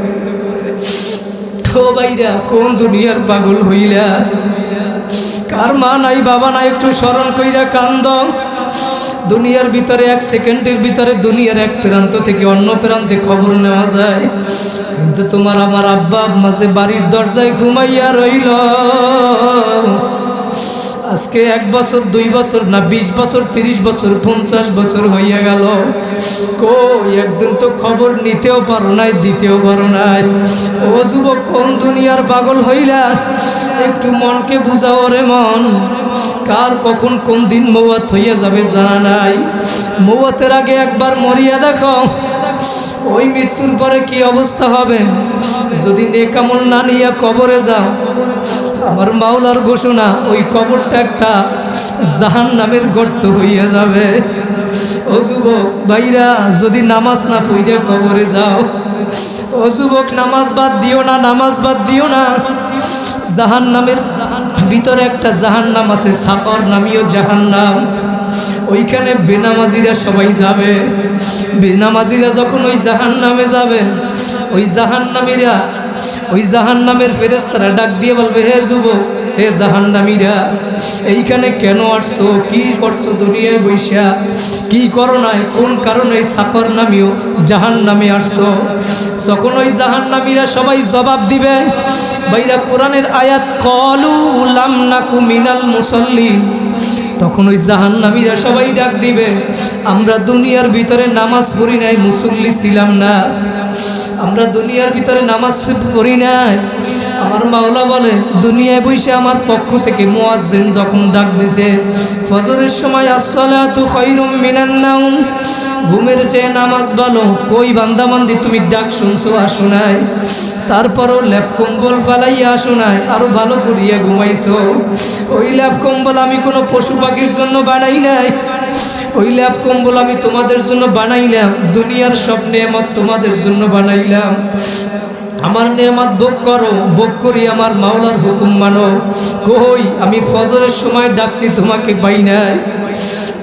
ও ভাইরা, কোন দুনিয়ার পাগল হইলা? কার মা নাই বাবা নাই একটু স্মরণ কইরা কান্দ। দুনিয়ার ভিতরে 1 সেকেন্ডের ভিতরে দুনিয়ার এক প্রান্ত থেকে অন্য প্রান্তে খবর নেওয়া যায়, কিন্তু তোমার আমার আব্বা মাঝে বাড়ির দরজায় ঘুমাইয়া রইল। আজকে 1 বছর 2 বছর না 20 বছর 30 বছর 50 বছর হইয়া গেল, কই একদিন তো খবর নিতেও পারো নাই, দিতেও পারো নাই। ও যুবক, কোন দুনিয়ার পাগল হইলা? একটু মনকে বুঝাও রে মন। কার কখন কোন দিন মৌত হইয়া যাবে জানা নাই। মৌতের আগে একবার মরিয়া দেখো, ওই মৃত্যুর পরে কি অবস্থা হবে। যদি নেকামল না নিয়ে কবরে যাও, আমার মাওলার ঘোষণা ওই কবরটা একটা জাহান্নামের গর্ত হইয়া যাবে। ও যুবক ভাইরা, যদি নামাজ না পড়ে কবরে যাও, ও যুবক নামাজ বাদ দিও না, নামাজ বাদ দিও না। জাহান্নামের ভিতরে একটা জাহান্নাম আছে, সাকর নামীয় জাহান্নাম। ওইখানে বেনামাজিরা সবাই যাবে। বেনামাজিরা যখন ওই জাহান্নামে যাবে, ওই জাহান্নামীরা, ওই জাহান্নামের ফেরেশতারা ডাক দিয়ে বলবে, হে যুবক, হে জাহান্নামীরা, এইখানে কেন আসছো? কি করছো দুনিয়ায় বৈশা? কি করো নাই? কোন কারণে সাকর নামীয় জাহান্নামে আসছো? যখন ওই জাহান্নামীরা সবাই জবাব দিবে, ভাইরা কোরআনের আয়াত, ক্বালু লাম নাকু মিনাল মুসাল্লিন, তখন ওই জাহান্নামীরা সবাই ডাক দিবে, আমরা দুনিয়ার ভিতরে নামাজ পড়ি নাই, মুসল্লি ছিলাম না। আমরা দুনিয়ার ভিতরে নামাজ পড়ি নাই। আমার মাওলা বলে, দুনিয়ায় বসে আমার পক্ষ থেকে মুয়াজ্জিন যখন ডাক দিছে ফজরের সময়, আসসালাতু খায়রুম মিনান নাওম, ঘুমের চেয়ে নামাজ ভালো, কই বান্দাবান্দি তুমি ডাক শুনছো, আসো নাই? তারপরও ল্যাপ কম্বল ফালাইয়া আসো নাই, আরো ভালো করিয়া ঘুমাইছো। ওই ল্যাপ কম্বল আমি কোনো পশু পাখির জন্য বানাই নাই, ওই ল্যাপ কম্বল আমি তোমাদের জন্য বানাইলাম। দুনিয়ার সব নেয়ামত তোমাদের জন্য বানাইলাম। আমার নেয়ামত ভোগ করো, ভোগ করি আমার মাওলার হুকুম মানো। কই আমি ফজরের সময় ডাকছি, তোমাকে পাই নাই।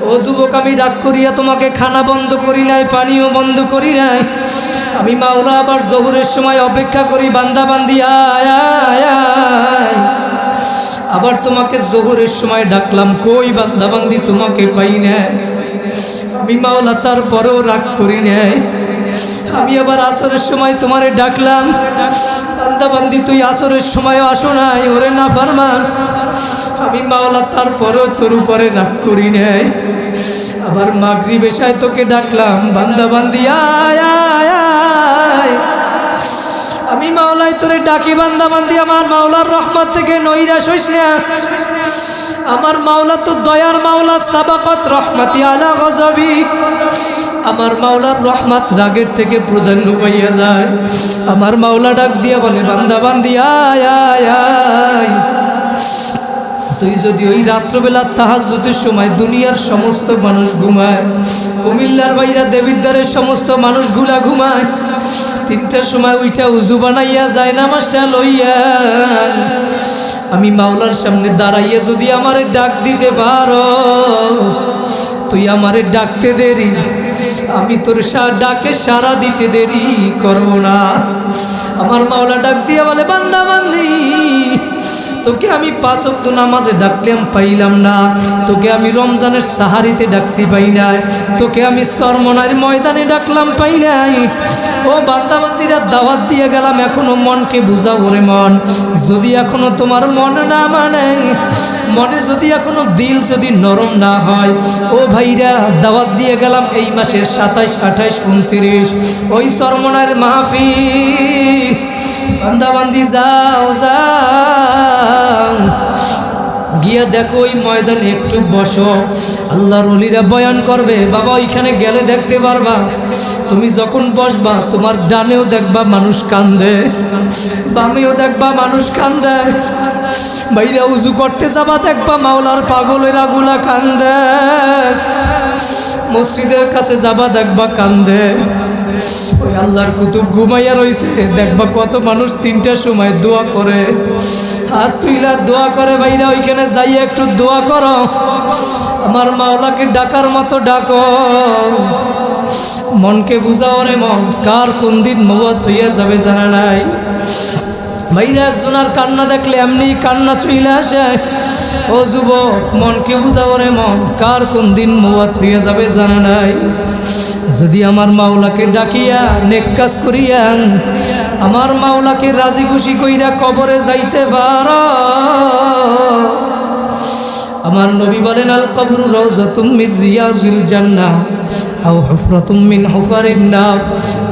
ও যুবক, আমি রাগ করিয়া তোমাকে খানা বন্ধ করি নাই, পানিও বন্ধ করি নাই। আমি মাওলা আবার জোহরের সময় অপেক্ষা করি, বান্দা বান্দি আয় আয় আয়। আবার তোমাকে জোহরের সময় ডাকলাম, কই বান্দা বান্দি, তোমাকে পাই নাই। আমি মাওলা তারপরেও রাগ করি নাই। আমি আবার আসরের সময় তোমারে ডাকলাম, বান্দা বান্দি তুই আসরের সময়ও আসো নাই, ওরে না ফরমান। আমি মাওলা তারপরেও তোর উপরে রাগ করি নাই। আবার মাগরিব এশায় তোকে ডাকলাম, বান্দা বান্দি আয় আয় আয়। আমি মাওলাই তোরে ডাকি, বান্দা বান্দি আমার মাওলার রহমত থেকে নৈরাশ হইস না। আমার মাওলা তো দয়ার মাওলা, সাবাকাত রহমতি আলা গজবি। আমার মাওলার রহমত রাগের থেকে প্রাধান্য পাইয়া যায়। আমার মাওলা ডাক দিয়া বলে, বান্দা বান্দি আয় আয় আয়। তুই যদি ওই রাত্রবেলা তাহাজ্জুদের সময় দুনিয়ার সমস্ত মানুষ ঘুমায়, কুমিল্লার বাইরা দেবিদ্বারের সমস্ত মানুষগুলা ঘুমায়, 3টার সময় উইটা উজু বানাইয়া যায় নামাজটা লইয়া আমি মাওলার সামনে দাঁড়াইয়া যদি আমারে ডাক দিতে পারো, তুই আমারে ডাকতে দেরি, আমি তোর ডাকে সারা দিতে দেরি করব না। আমার মাওলা ডাক দিয়া বলে, বান্দা বান্দি তোকে আমি 5 ওয়াক্ত নামাজে ডাকলাম পাইলাম না, তোকে আমি রমজানের সাহারিতে ডাকছি পাই নাই, তোকে আমি চরমনার ময়দানে ডাকলাম পাই নাই। ও বান্দা বান্দিরা দাওয়াত দিয়ে গেলাম, এখনো মনকে বুঝাও রে মন। যদি এখনো তোমার মন না মানে, মনে যদি এখনো দিল যদি নরম না হয়, ও ভাইরা দাওয়াত দিয়ে গেলাম এই মাসের 27, 28, 29 ওই চরমনার মাহফিল। বান্দা বান্দি যাও যাও, গিয়া দেখো ওই ময়দানে একটু বসো, আল্লাহর ওলিরা বয়ান করবে। বাবা ওইখানে গেলে দেখতে পারবা, তুমি যখন বসবা তোমার ডানেও দেখবা মানুষ কান্দে, বামেও দেখবা মানুষ কান্দে। ভাইরা উজু করতে যাবা দেখবা মাওলার পাগলেরা গুলা কান্দে, মসজিদের কাছে যাবা দেখবা কান্দে। ওই আল্লাহর কুতুব ঘুমাইয়া রয়েছে, দেখবা কত মানুষ 3টার সময় দোয়া করে, হাত তুইলা দোয়া করে। ভাইরা ওইখানে যাইয়া একটু দোয়া করো, আমার মাওলাকে ডাকার মতো ডাকো, মনকে বুঝাও রে মন। কার কোন দিন মওত হইয়া যাবে জানা নাই। ভাইরা একজনের কান্না দেখলে এমনি কান্না চইলে আসে। ও যুবক, মনকে বুঝাও রে মন, কার কোন দিন মওত হইয়া যাবে জানা নাই। যদি আমার মাওলাকে ডাকিয়া নেক কাজ করিয়া আমার মাওলাকে রাজি খুশি কইরা কবরে যাইতে পারো, আমার নবী বলেন, আল কবরু রাউযাতুম মিন রিয়াজিল জান্নাহ আও হুফরাতুম মিন হুফারিন নার।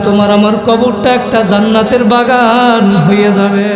তোমার আমার কবরটা একটা জান্নাতের বাগান হয়ে যাবে।